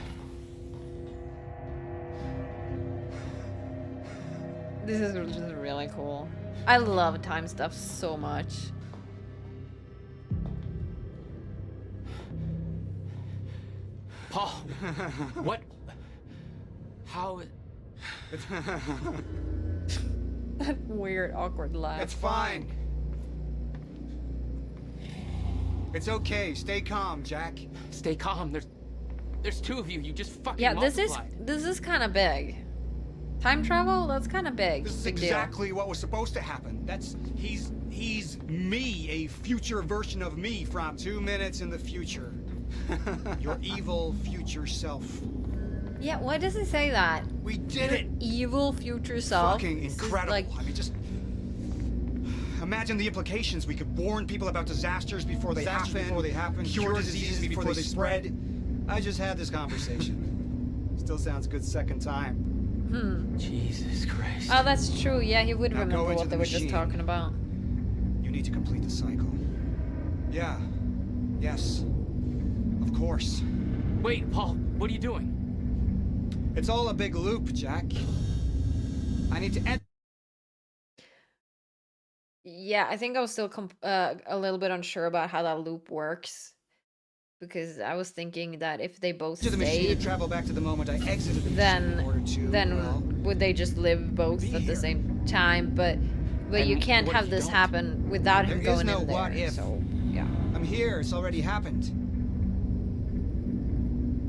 This is just really cool. I love time stuff so much.
Paul! What? How...
That weird, awkward laugh.
It's fine. It's okay. Stay calm, Jack.
Stay calm. There's two of you. You just fucking
Yeah, this
multiplied.
is kind of big. Time travel? That's kind of big.
This is
Big deal.
exactly what was supposed to happen. He's me, a future version of me from 2 minutes in the future. Your evil future self.
Yeah, why does he say that?
We did it!
Evil future self.
Fucking
This is
incredible.
like,
I mean, just imagine the implications. We could warn people about disasters before they happen, cure diseases before they spread. I just had this conversation. Still sounds good second time.
Jesus Christ.
oh, that's true. Yeah, he would
Now
remember
go into
what they
the
were just
machine.
talking about.
You need to complete the cycle. Yeah. Yes. Of course.
Wait, Paul, what are you doing?
It's all a big loop, Jack. I need to end.
Yeah, I think I was still a little bit unsure about how that loop works. Because I was thinking that if they both
To the machine
stayed,
and travel back to the moment I exited the machine in order to,
then
well,
would they just live both
be
at the
here.
same time? But you
And
can't
what if
have
you
this
don't?
happen without him
There is
going
no
in there.
what if.
So yeah,
I'm here. It's already happened.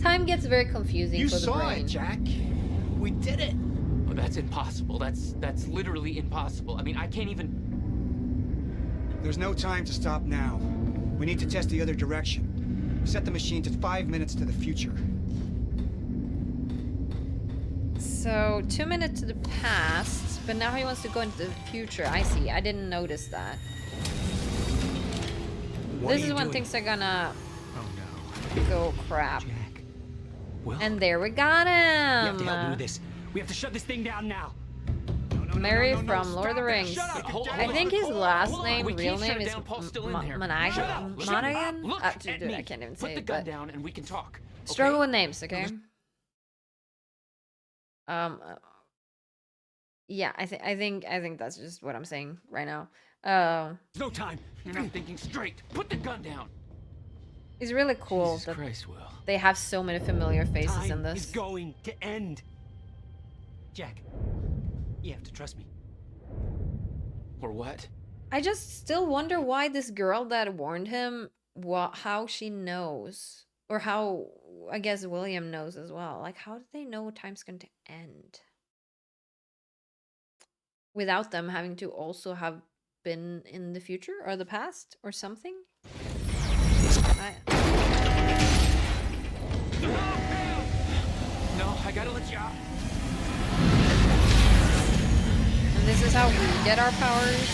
time gets very confusing
You
for the
saw
brain.
it, Jack. We did it.
Oh, that's impossible. That's literally impossible. I mean, I can't even...
There's no time to stop now. We need to test the other direction. Set the machine to 5 minutes to the future.
So 2 minutes to the past, but now he wants to go into the future. I see. I didn't notice that. This is when things are gonna go crap.
Well,
And there we got
we have
him.
to help me with this. We have to shut this thing down now.
Mary from Lord of the Rings.
Hold on,
I think his last
hold on.
name,
We
real
can't shut
name
it
is
down. Paul's still in there.
Monaghan.
Shut up. Shut up.
Monaghan?
Look
Dude,
at me.
I can't even
Put
say
the
it.
gun
But
down and we can talk. Okay?
struggle with names, okay? Yeah, I think that's just what I'm saying right now.
No time.
You're not thinking straight. Put the gun down.
It's really cool
Jesus
that
Christ, Will.
they have so many familiar faces in
Time
this.
is going to end. Jack, you have to trust me.
Or what?
I just still wonder why this girl that warned him, how she knows, or how I guess William knows as well. Like, how do they know time's going to end without them having to also have been in the future or the past or something?
No, I gotta let you out.
And this is how we get our powers.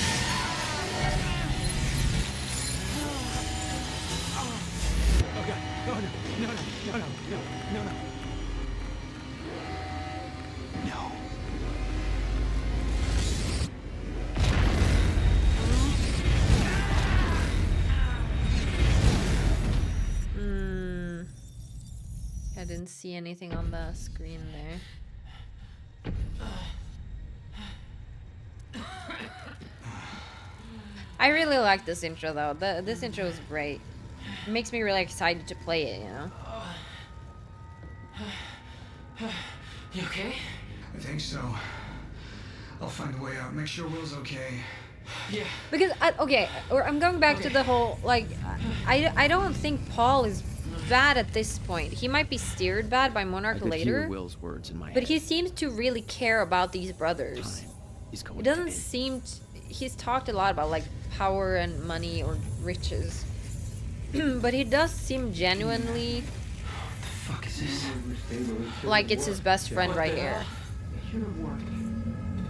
Oh God! Oh no! No! No! No! No! No! No! No!
I didn't see anything on the screen there. I really like this intro though. This intro is great. It makes me really excited to play it, you know?
okay?
I think so. I'll find a way out. Make sure Will's okay.
Yeah.
Because I'm going back to the whole like I don't think Paul is bad at this point. He might be steered bad by Monarch
I could
later.
hear Will's words in my head.
But he seems to really care about these brothers.
He's going
It doesn't
to end.
seem he's talked a lot about like power and money or riches. But he does seem genuinely
Fuck is this?
like it's his best friend
What
right
the
here.
hell?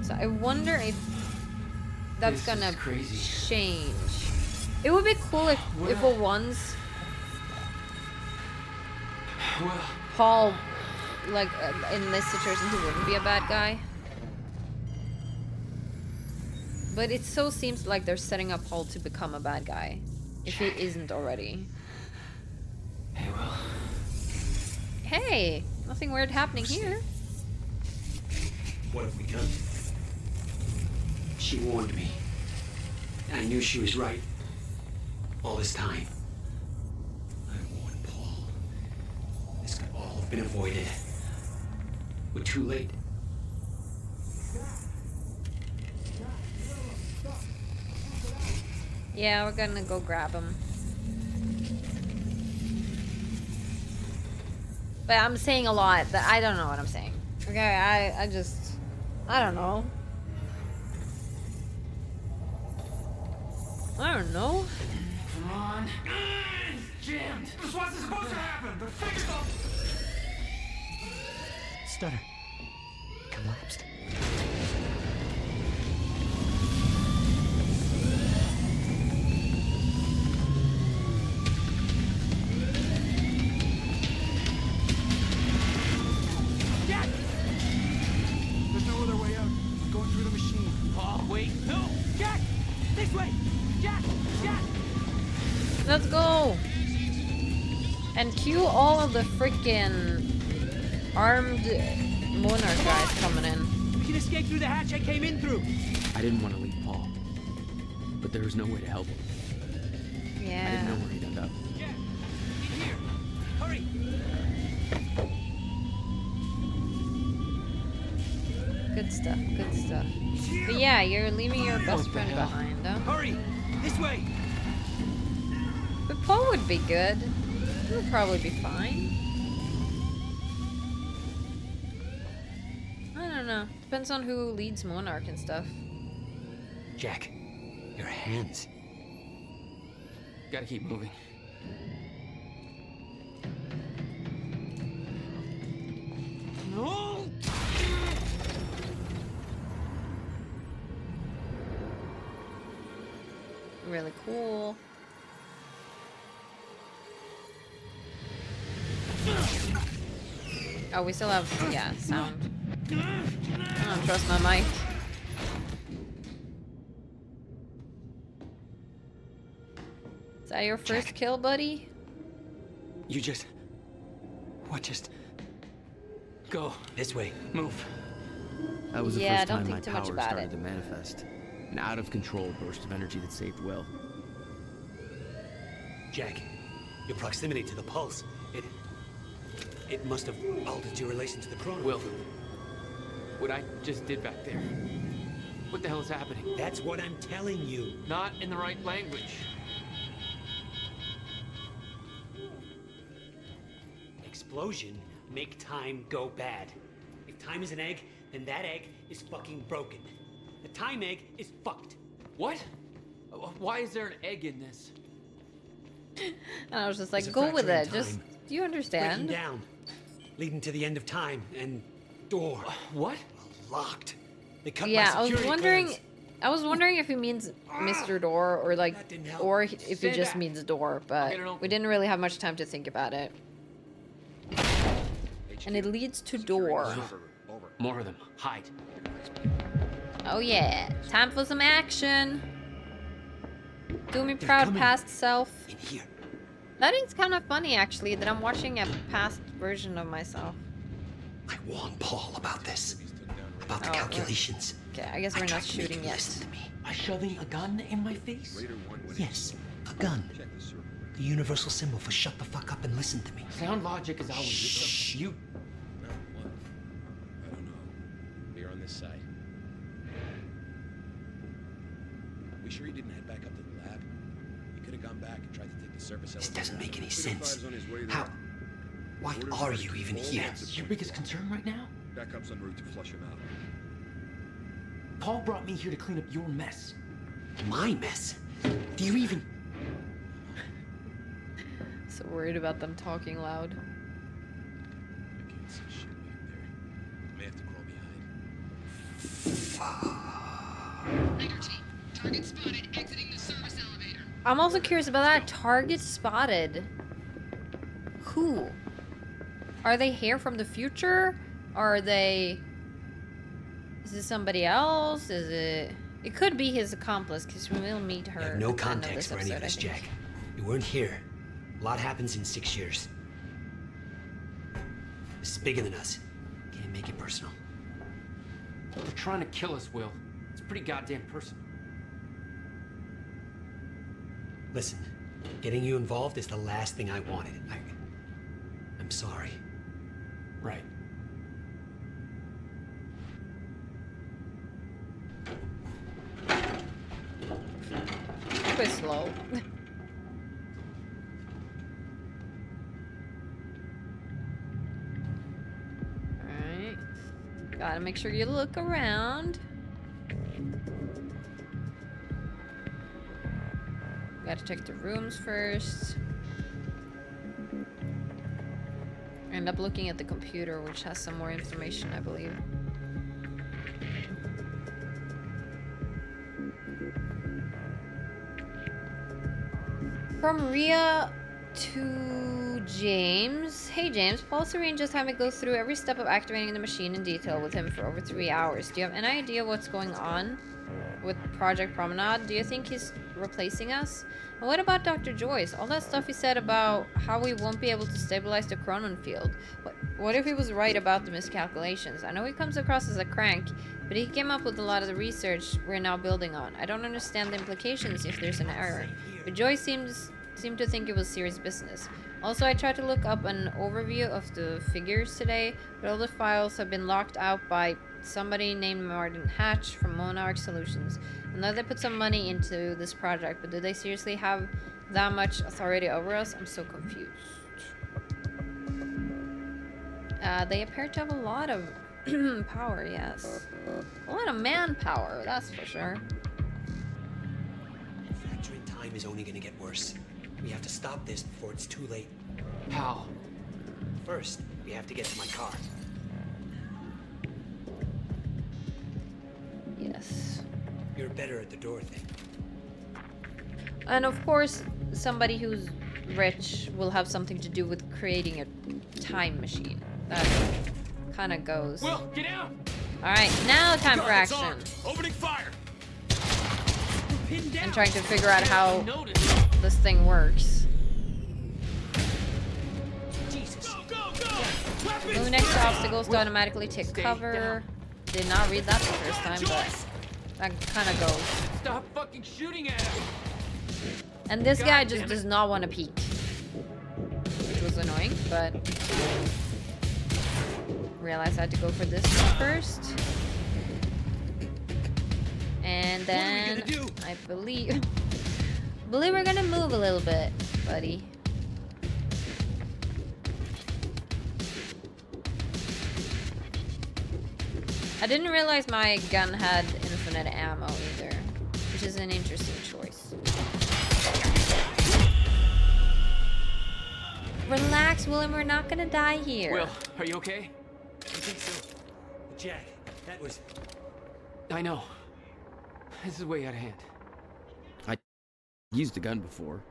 So I wonder if that's
This is
gonna
crazy.
change. It would be cool if for once Paul, like in this situation, he wouldn't be a bad guy. But it so seems like they're setting up Paul to become a bad guy, if he isn't already.
Hey, Will.
Hey, nothing weird happening here.
What have we done? She warned me. And I knew she was right. All this time. I warned Paul. This could all have been avoided. We're too late.
Yeah, we're gonna go grab him. But I'm saying a lot that I don't know what I'm saying. Okay, I don't know. I don't know.
Come on. Jammed. This wasn't supposed to happen. The figure's all... Stutter. Collapsed.
Jack!
There's no other way out. I'm going through the machine.
Paul, wait. No! Jack! This way! Jack! Jack!
Let's go. And cue all of the freaking armed Monarch guys coming in.
We can escape through the hatch I came in through.
I didn't want to leave Paul, but there was no way to help him. I didn't know
Yeah.
where he'd end up.
Jack, in here. Hurry.
Good stuff, good stuff. But yeah, you're leaving your best friend behind, huh?
Hurry. This way.
But Paul would be good. He would probably be fine. I don't know. Depends on who leads Monarch and stuff.
Jack, your hands.
Gotta keep moving.
No.
Really cool. Oh, we still have, yeah, sound. I don't trust my mic. Is that your first kill, buddy?
You just... What just... Go. This way. Move.
That was the
Yeah,
first
don't
time my
think too much
power
about
started
it.
to manifest. An out-of-control burst of energy that saved Will.
Jack, your proximity to the pulse, it must have altered your relation to the chrono.
Will, what I just did back there. What the hell is happening?
That's what I'm telling you.
Not in the right language.
Explosion make time go bad. If time is an egg, then that egg is fucking broken. The time egg is fucked.
What? Why is there an egg in this?
And I was just like,
There's a
go with
fracture
it.
in
Just,
time.
do you understand?
Breaking down, leading to the end of time, and door.
What?
Locked. They cut
Yeah,
my
I was
security
wondering.
clearance.
I was wondering if he means Mr. Door or like,
That didn't help.
or if
Stay
it just
back.
means door. But
get it open.
we didn't really have much time to think about it. And it leads to door.
More of them. Hide.
Oh yeah, time for some action. Do me proud,
coming.
past self.
In here.
That is kind of funny actually that I'm watching a past version of myself.
I warned Paul about this. About the
Oh,
calculations.
Okay, I guess we're not shooting yet.
Listen to me.
By shoving a gun in my face?
Yes, a gun. The universal symbol for shut the fuck up and listen to me.
Sound logic is always
Shh.
you.
this side. We sure you didn't head back up to the lab? You could have gone back and tried to take the surface
This
elevator
doesn't
out.
make any sense.
45's on his way there.
How? Why are you even here?
Your biggest concern right now?
Backup's en route to flush him out.
Paul brought me here to clean up your mess.
My mess? Do you even...
So worried about them talking loud.
I can't see shit back there. May have to crawl behind.
Target spotted exiting the service elevator.
I'm also curious about that. Target spotted. Who? Are they here from the future? Are they... Is this somebody else? Is it... It could be his accomplice, because we will meet her.
I have no
at the end of
context for any of
episode,
this,
I think.
Jack. You weren't here. A lot happens in 6 years. This is bigger than us. Can't make it personal.
They're trying to kill us, Will. It's pretty goddamn personal.
Listen, getting you involved is the last thing I wanted. I'm sorry.
Right.
Quit slow. Alright. Gotta make sure you look around. Gotta check the rooms first. End up looking at the computer, which has some more information, I believe. From Rhea to James. Hey James, Paul's arranged just having me go through every step of activating the machine in detail with him for over 3 hours. Do you have any idea what's going on with Project Promenade? Do you think he's replacing us? And what about Dr. Joyce? All that stuff he said about how we won't be able to stabilize the Cronon field. What if he was right about the miscalculations? I know he comes across as a crank, but he came up with a lot of the research we're now building on. I don't understand the implications if there's an error, but Joyce seemed to think it was serious business. Also, I tried to look up an overview of the figures today, but all the files have been locked out by somebody named Martin Hatch from Monarch Solutions. I know they put some money into this project, but do they seriously have that much authority over us? I'm so confused. They appear to have a lot of power, yes. A lot of manpower, that's for sure.
Fracturing time is only gonna get worse. We have to stop this before it's too late.
How?
First, we have to get to my car.
Yes.
You're better at the door thing.
And of course, somebody who's rich will have something to do with creating a time machine. That kind of goes.
Will, get out!
Alright, now time for action.
Opening fire!
And trying to figure out how this thing works.
Jesus. Go!
Move next to obstacles to automatically take cover. Did not read that the first time, but that kind of goes.
Stop fucking shooting at him!
And this guy just does not want to peek. Which was annoying, but... Realized I had to go for this one first. And then... I believe we're gonna move a little bit, buddy. I didn't realize my gun had infinite ammo either, which is an interesting choice. Relax, William, we're not gonna die here.
Will, are you okay?
I think so. Jack, that was...
I know. This is way out of hand.
I used a gun before.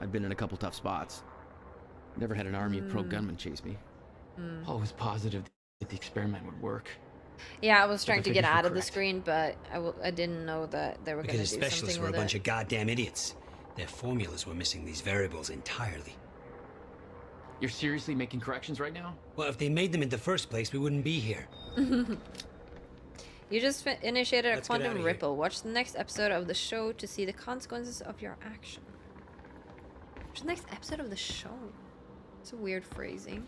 I'd been in a couple tough spots. Never had an army of pro gunmen chase me.
Paul was positive that the experiment would work.
Yeah, I was trying
the
to get
figures were
out of the
correct.
screen, but I didn't know that they were going to
Because
do
the specialists
something
were a
with
bunch
it.
of goddamn idiots. Their formulas were missing these variables entirely.
You're seriously making corrections right now?
Well, if they made them in the first place, we wouldn't be here.
You just initiated a
Let's get outta
quantum
here.
ripple. Watch the next episode of the show to see the consequences of your action. Watch the next episode of the show. It's a weird phrasing.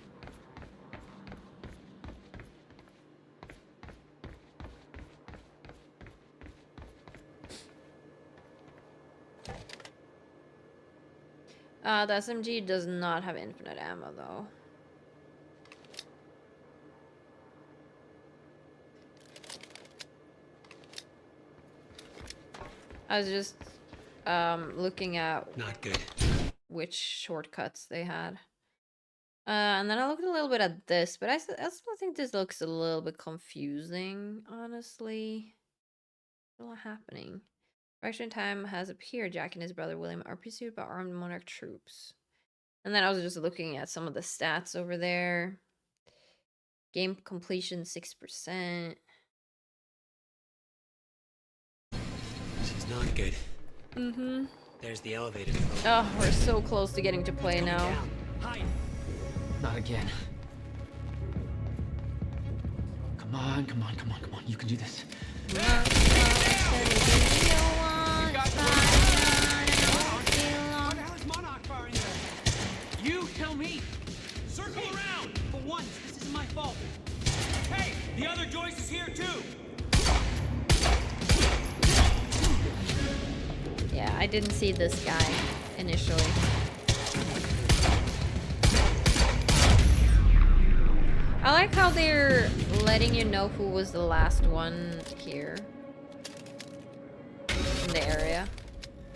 The SMG does not have infinite ammo though. I was just looking at
Not good.
which shortcuts they had. And then I looked a little bit at this, but I still think this looks a little bit confusing, honestly. What's all happening? Fraction time has appeared. Jack and his brother William are pursued by armed Monarch troops. And then I was just looking at some of the stats over there. Game completion 6%.
This is not good.
Mm-hmm.
There's the elevator.
Oh, we're so close to getting to play now.
Not again. Come on, come on, come on, come on. You can do this.
You tell me. Circle around. For once, this isn't my fault. Hey, the other Joyce is here too.
Yeah, I didn't see this guy initially. I like how they're letting you know who was the last one here in the area.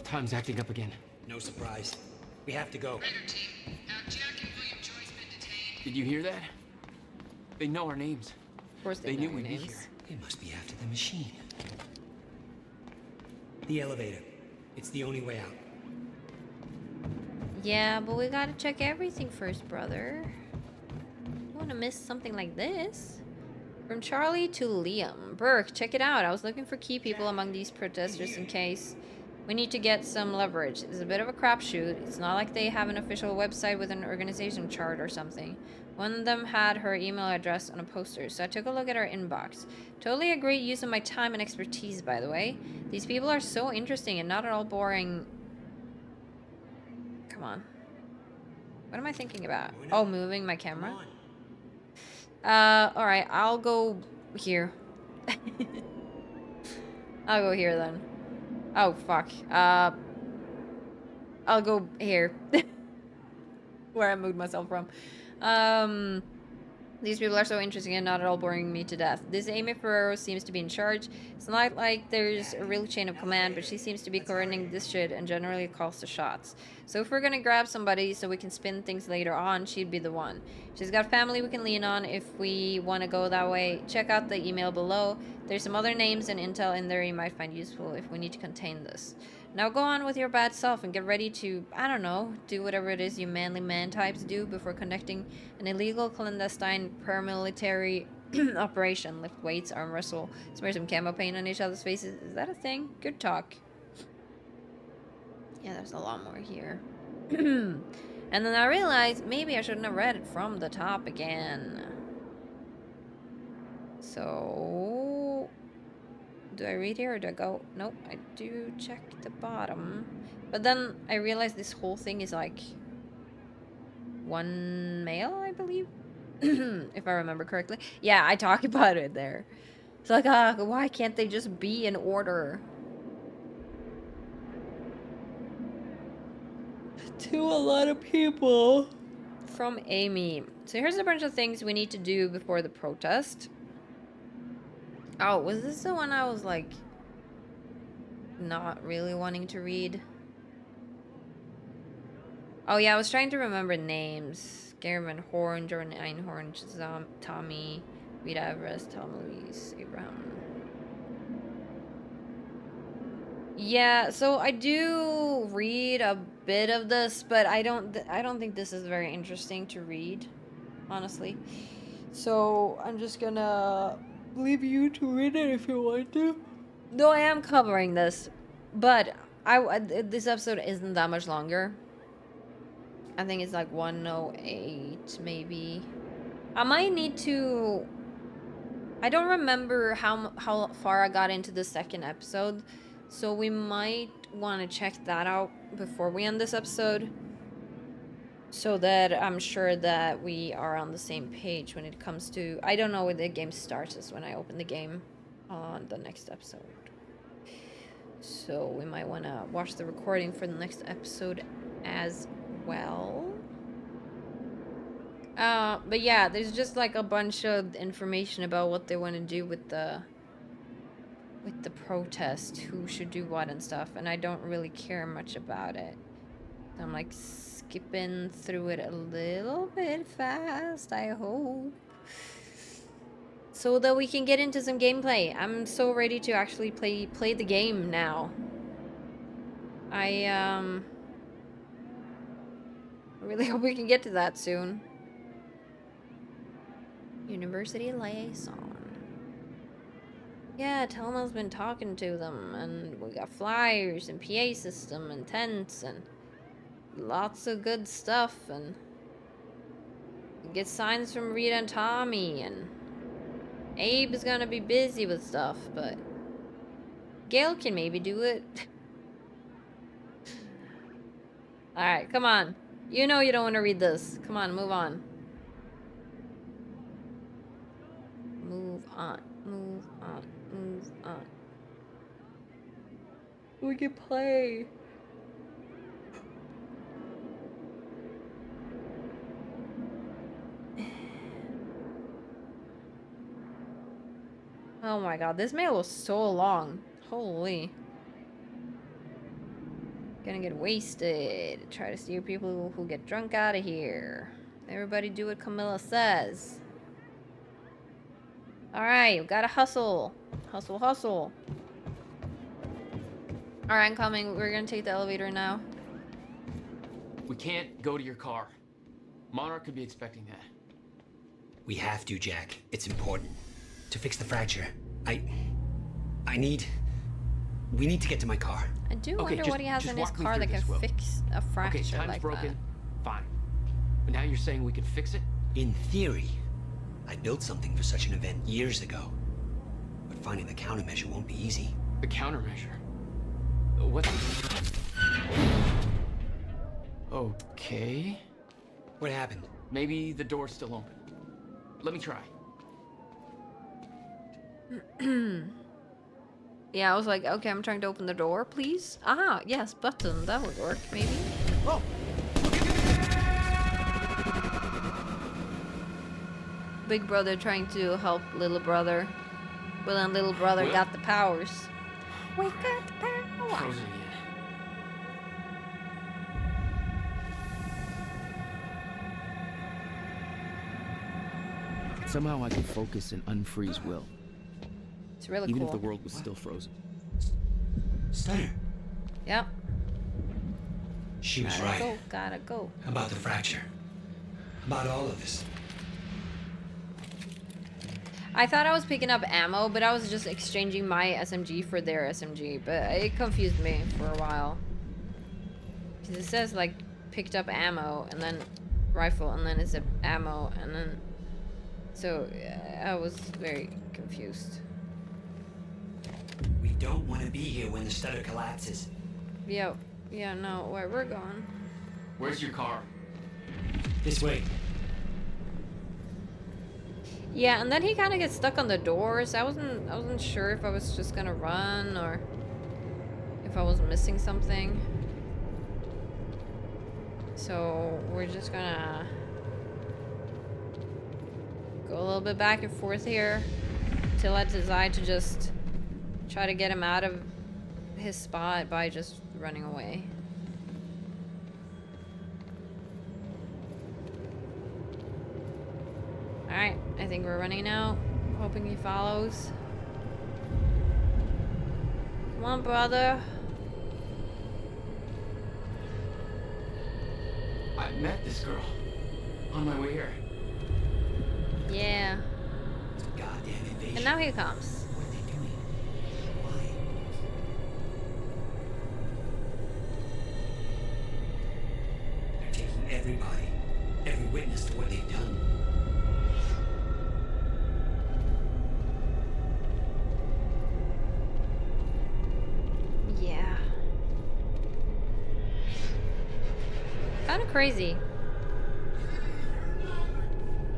Time's acting up again.
No surprise. We have to go.
Did you hear that? They know our names.
Of course
they
know
knew
your
we'd be
names.
here.
They must be after the machine. The elevator. It's the only way out.
Yeah, but we gotta check everything first, brother. Don't wanna miss something like this. From Charlie to Liam. Burke, check it out. I was looking for key people among these protesters in case we need to get some leverage. It's a bit of a crapshoot. It's not like they have an official website with an organization chart or something. One of them had her email address on a poster, so I took a look at her inbox. Totally a great use of my time and expertise, by the way. These people are so interesting and not at all boring. Come on. What am I thinking about? Oh, moving my camera? Alright, I'll go here. I'll go here then. Oh, fuck. I'll go here. Where I moved myself from. These people are so interesting and not at all boring me to death. This Amy Ferrero seems to be in charge. It's not like there's a real chain of command, but she seems to be coordinating this shit and generally calls the shots. So if we're gonna grab somebody so we can spin things later on, she'd be the one. She's got family we can lean on if we want to go that way. Check out the email below. There's some other names and intel in there you might find useful if we need to contain this. Now go on with your bad self and get ready to, I don't know, do whatever it is you manly man types do before conducting an illegal clandestine paramilitary operation. Lift weights, arm wrestle, smear some camo paint on each other's faces. Is that a thing? Good talk. Yeah, there's a lot more here. And then I realized maybe I shouldn't have read it from the top again. So... do I read here or do I go? Nope, I do check the bottom. But then I realized this whole thing is like one male, I believe. If I remember correctly. Yeah, I talk about it there. It's like, why can't they just be in order? To a lot of people. From Amy. So here's a bunch of things we need to do before the protest. Oh, was this the one I was like not really wanting to read? Oh yeah, I was trying to remember names. Gary Van Horn, Jordan Einhorn, Tommy, Rita Everest, Tom Louise, Abraham. Yeah, so I do read a bit of this, but I don't think this is very interesting to read, honestly. So I'm just gonna leave you to read it if you want to. Though I am covering this, but this episode isn't that much longer. I think it's like 108 maybe. I might need to. I don't remember how far I got into the second episode, so we might want to check that out before we end this episode, so that I'm sure that we are on the same page when it comes to... I don't know when the game starts, is when I open the game on the next episode. So we might want to watch the recording for the next episode as well. But yeah, there's just like a bunch of information about what they want to do with the protest, who should do what and stuff, and I don't really care much about it. I'm like skipping through it a little bit fast, I hope, so that we can get into some gameplay. I'm so ready to actually play the game now. I really hope we can get to that soon. University liaison. Yeah, Telma's been talking to them, and we got flyers and PA system and tents and lots of good stuff, and we get signs from Rita and Tommy, and Abe is gonna be busy with stuff, but Gail can maybe do it. Alright, come on. You know you don't want to read this. Come on, move on. Move on, move on, move on. We can play. Oh my god, this mail was so long. Holy. Gonna get wasted. Try to steer people who get drunk out of here. Everybody do what Camilla says. Alright, we gotta hustle. Hustle, hustle. Alright, I'm coming. We're gonna take the elevator now.
We can't go to your car. Monarch could be expecting that.
We have to, Jack. It's important. To fix the fracture, we need to get to my car.
I do wonder what he has in his car that can fix a fracture
okay, time's
like
broken.
that.
Fine. But now you're saying we could fix it?
In theory. I built something for such an event years ago. But finding the countermeasure won't be easy.
The countermeasure? What's... Okay.
What happened?
Maybe the door's still open. Let me try.
Yeah, I was like, okay, I'm trying to open the door, please. Ah, yes, button. That would work, maybe.
Oh!
Big brother trying to help little brother. Well, then little brother got the powers. We got the power.
Frozen again.
Somehow I can focus and unfreeze Will.
It's really
Even
cool.
if the world was still frozen.
Stunner.
Yep.
She was
Gotta
right.
go, gotta go.
About the fracture. About all of this.
I thought I was picking up ammo, but I was just exchanging my SMG for their SMG, but it confused me for a while. Because it says, like, picked up ammo, and then rifle, and then it's a ammo, and then... So, I was very confused.
We don't want to be here when the stutter collapses.
Yeah, no, where we're going.
Where's your car?
This way.
Yeah, and then he kind of gets stuck on the doors. I wasn't sure if I was just gonna run or if I was missing something. So we're just gonna go a little bit back and forth here till I decide to just try to get him out of his spot by just running away. Alright, I think we're running now. Hoping he follows. Come on, brother.
I met this girl on my way here.
Yeah.
Goddamn invasion.
And now he comes.
What are they doing? Why? They're taking everybody, every witness to what they've done.
Yeah. Kind of crazy.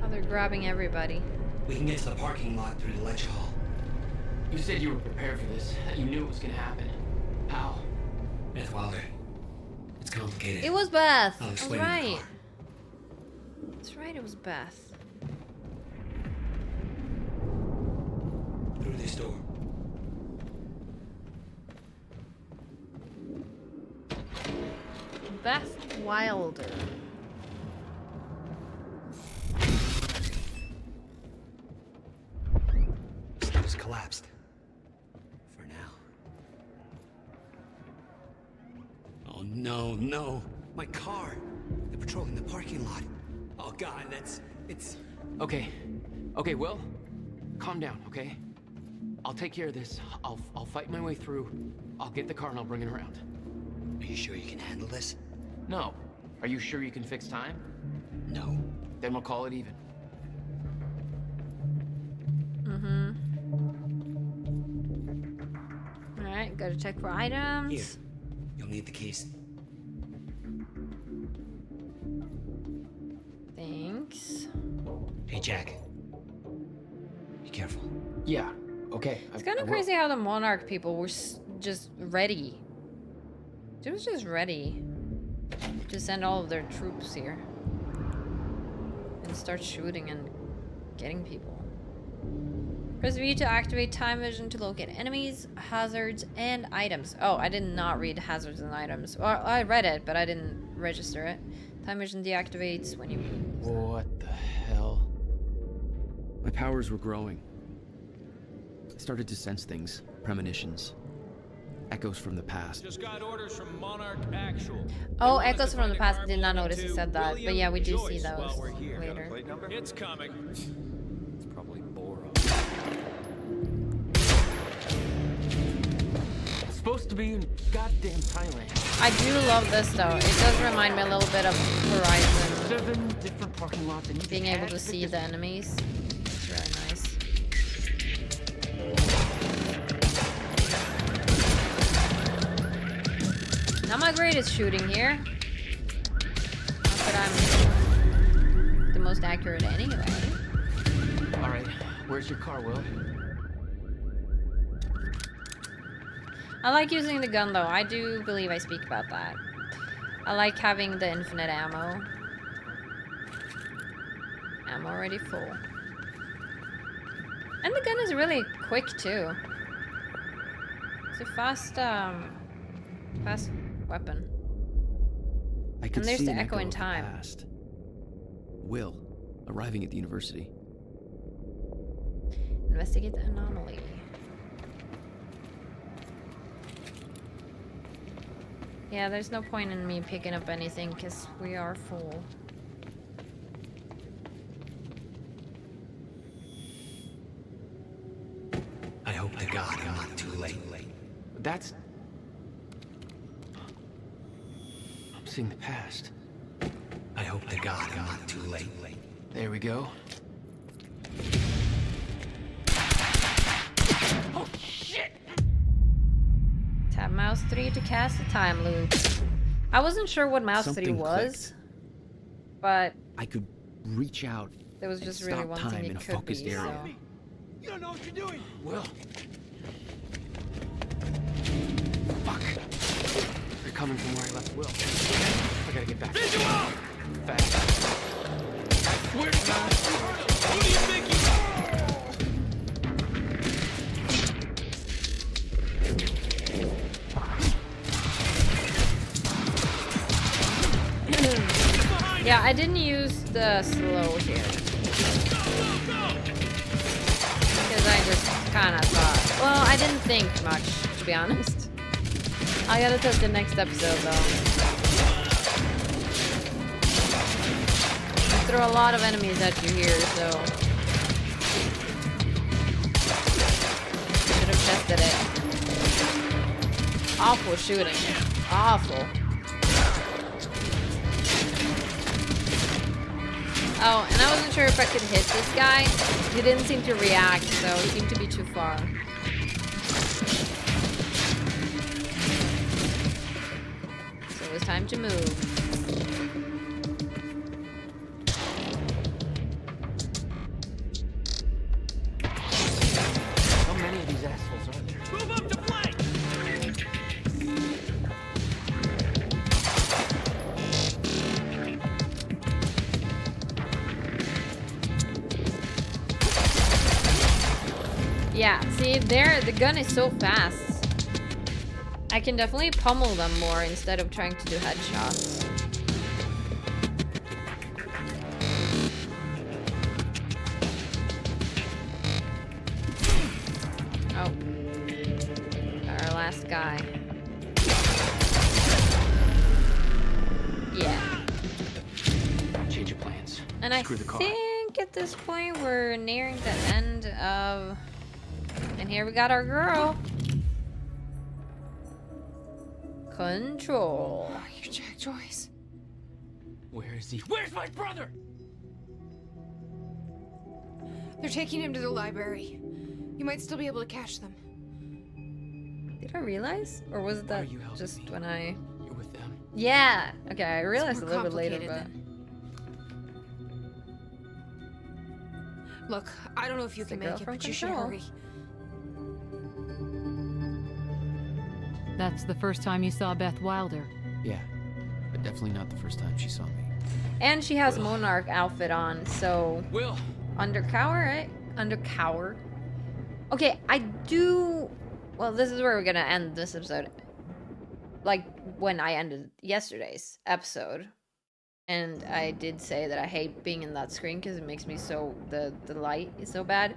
How they're grabbing everybody.
We can get to the parking lot through the lecture hall.
You said you were prepared for this. You knew it was gonna happen. How?
Myth Wilder. It's complicated.
It was Beth.
I'll
I was
explain in the
right.
car.
That's right, it was Beth.
Through this door.
Beth Wilder.
Snow's collapsed. For now. Oh no, no. My car. They're patrolling the parking lot. Oh god, it's...
Okay. Okay, Will. Calm down, okay? I'll take care of this. I'll fight my way through. I'll get the car and I'll bring it around.
Are you sure you can handle this?
No. Are you sure you can fix time?
No.
Then we'll call it even.
Alright, gotta check for items.
Here. You'll need the keys.
Thanks.
Hey, Jack. Be careful.
Yeah. Okay.
It's kind of crazy how the Monarch people were just ready. It was just ready to send all of their troops here and start shooting and getting people. Press V to activate time vision to locate enemies, hazards, and items. Oh, I did not read hazards and items. Well, I read it, but I didn't register it. Time vision deactivates when you move.
What the hell? My powers were growing. I started to sense things, premonitions, echoes from the past.
Just got orders from Monarch Actual.
Oh, echoes from the past. I did not notice it said that, but yeah, we do see those later.
It's coming. It's probably Bora.
It's supposed to be in goddamn Thailand.
I do love this though. It does remind me a little bit of Horizon.
7 different parking lots and
being able to see the enemies. It's really nice. Not my greatest shooting here. Not that I'm the most accurate anyway.
Alright, where's your car, Will?
I like using the gun though. I do believe I speak about that. I like having the infinite ammo. I'm already full. And the gun is really quick too. It's a fast weapon.
I could
And there's
see
the
an
echo in
of the
time.
past. Will, arriving at the university.
Investigate the anomaly. Yeah, there's no point in me picking up anything because we are full.
I hope to God I'm not too late.
That's... I'm seeing the past.
I hope to God I'm not too late.
There we go. Oh, shit!
Tap mouse 3 to cast a time loop. I wasn't sure what mouse 3
Something
was, but
I could reach out.
there was just
and
really
stop
one
time
thing
in
it
a
could
focused
be,
area.
so...
You don't know what you're doing.
Will. Fuck. They're coming from where I left Will. I gotta get back.
Visual!
Fast. I swear to God.
Who do you think you
Yeah, I didn't use the slow here. Because I just kind of thought... Well, I didn't think much, to be honest. I gotta test the next episode, though. I throw a lot of enemies at you here, so... Should have tested it. Awful shooting. Awful. Oh, and I wasn't sure if I could hit this guy. He didn't seem to react, so it seemed to be too far. So it was time to move.
How many of these assholes are there?
move up to flank?
See, the gun is so fast. I can definitely pummel them more instead of trying to do headshots. Oh. Our last guy. Yeah.
Change of plans.
And I
Screw the car.
think at this point we're nearing the end of... And here we got our girl. Control.
Are you Jack Joyce?
Where is he? Where's my brother?
They're taking him to the library. You might still be able to catch them.
Did I realize? Or was that just when I...
You're with them.
Yeah! Okay, I realized a
more
little bit later,
complicated
but...
Look, I don't know if you
It's the
can
girl
make it,
from
but you should
Control.
hurry.
That's the first time you saw Beth Wilder.
Yeah, but definitely not the first time she saw me.
And she has Monarch outfit on, so...
Will!
Undercover, right? Undercover. Okay, I do... Well, this is where we're gonna end this episode. Like, when I ended yesterday's episode. And I did say that I hate being in that screen because it makes me so... The light is so bad.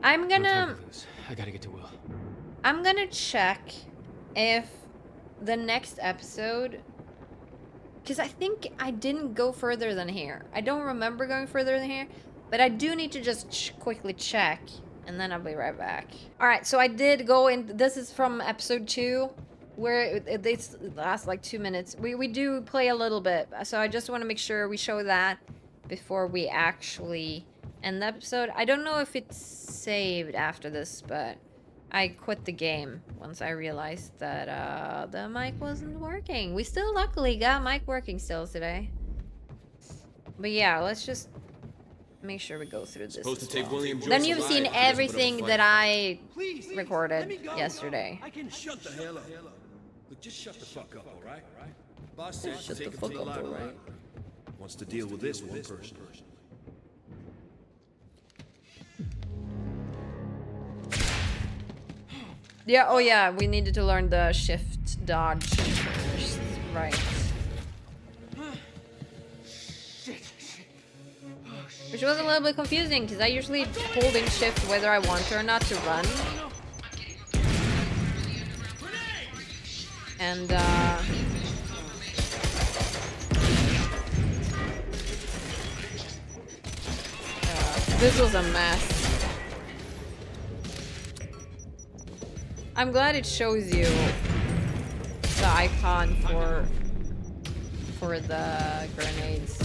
I'm
No time
gonna...
to lose. I gotta get to Will.
I'm gonna check if the next episode... Because I think I didn't go further than here. I don't remember going further than here. But I do need to just quickly check. And then I'll be right back. Alright, so I did go in... This is from episode 2. Where it lasts like 2 minutes. We do play a little bit. So I just want to make sure we show that before we actually end the episode. I don't know if it's saved after this, but I quit the game once I realized that the mic wasn't working. We still luckily got mic working still today. But yeah, let's just make sure we go through this.
Supposed to
as
take
well.
William Joyce
Then you've
alive
seen
for this bit of a
everything
fight.
that I
Please,
recorded
let me go.
yesterday.
I can
Shut the hell up. Look, just shut the fuck up, all right? Boss says
Shut
take
the
him
fuck
to the
up, all
library.
right?
Wants to deal with this one person.
Yeah, oh yeah, we needed to learn the shift dodge. Right. Which was a little bit confusing because I usually hold in shift whether I want to or not to run. And this was a mess. I'm glad it shows you the icon for the grenades.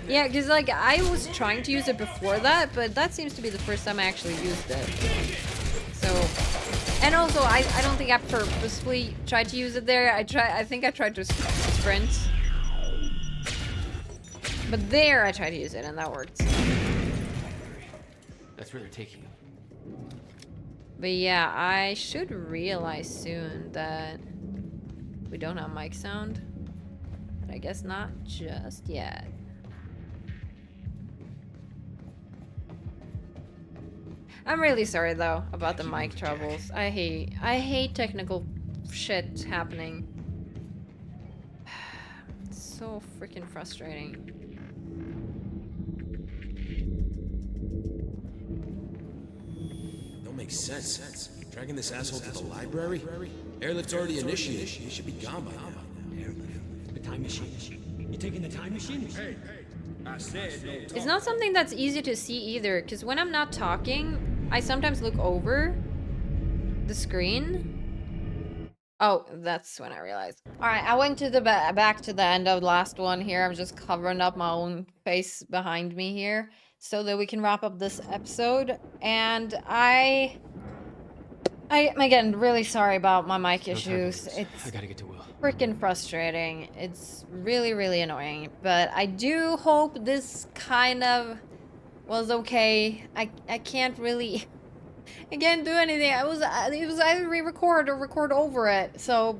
Yeah, because like I was trying to use it before that, but that seems to be the first time I actually used it. So, and also I don't think I purposefully tried to use it there. I think I tried to sprint, but there I tried to use it and that worked.
That's where they're taking him.
But yeah, I should realize soon that we don't have mic sound. But I guess not just yet. I'm really sorry though about the mic troubles. I hate technical shit happening. It's so freaking frustrating.
Makes sense. Dragging this asshole to the library? Airlift's already initiated. He should be gone by now.
Airlift. The time machine. You taking the time machine? Hey, I said no talk.
It's not something that's easy to see either, because when I'm not talking, I sometimes look over the screen. Oh, that's when I realized. Alright, I went to the back to the end of the last one here. I'm just covering up my own face behind me here, so that we can wrap up this episode. And I'm again really sorry about my mic issues. It's
I gotta get to Will.
freaking frustrating. It's really, really annoying. But I do hope this kind of was okay. I can't really... I can't do anything. It was either re-record or record over it. So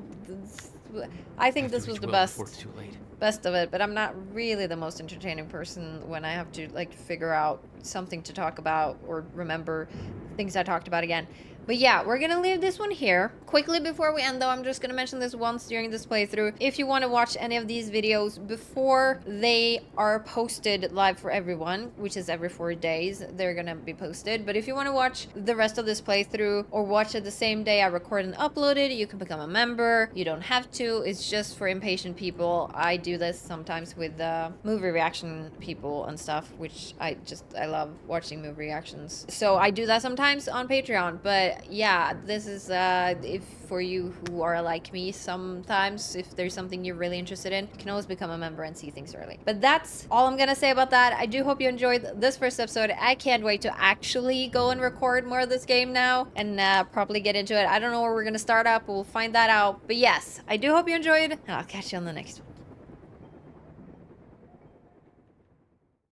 I think this was the best.
Before it's too late.
best of it, but I'm not really the most entertaining person when I have to like figure out something to talk about or remember things I talked about again. But yeah, we're gonna leave this one here. Quickly before we end though, I'm just gonna mention this once during this playthrough. If you want to watch any of these videos before they are posted live for everyone, which is every 4 days, they're gonna be posted. But if you want to watch the rest of this playthrough or watch it the same day I record and upload it, you can become a member. You don't have to. It's just for impatient people. I do this sometimes with movie reaction people and stuff, which I love watching movie reactions. So I do that sometimes on Patreon, but yeah, this is if for you who are like me, sometimes if there's something you're really interested in, you can always become a member and see things early. But that's all I'm gonna say about that. I do hope you enjoyed this first episode. I can't wait to actually go and record more of this game now and properly get into it. I don't know where we're gonna start up. We'll find that out. But yes, I do hope you enjoyed, and I'll catch you on the next one.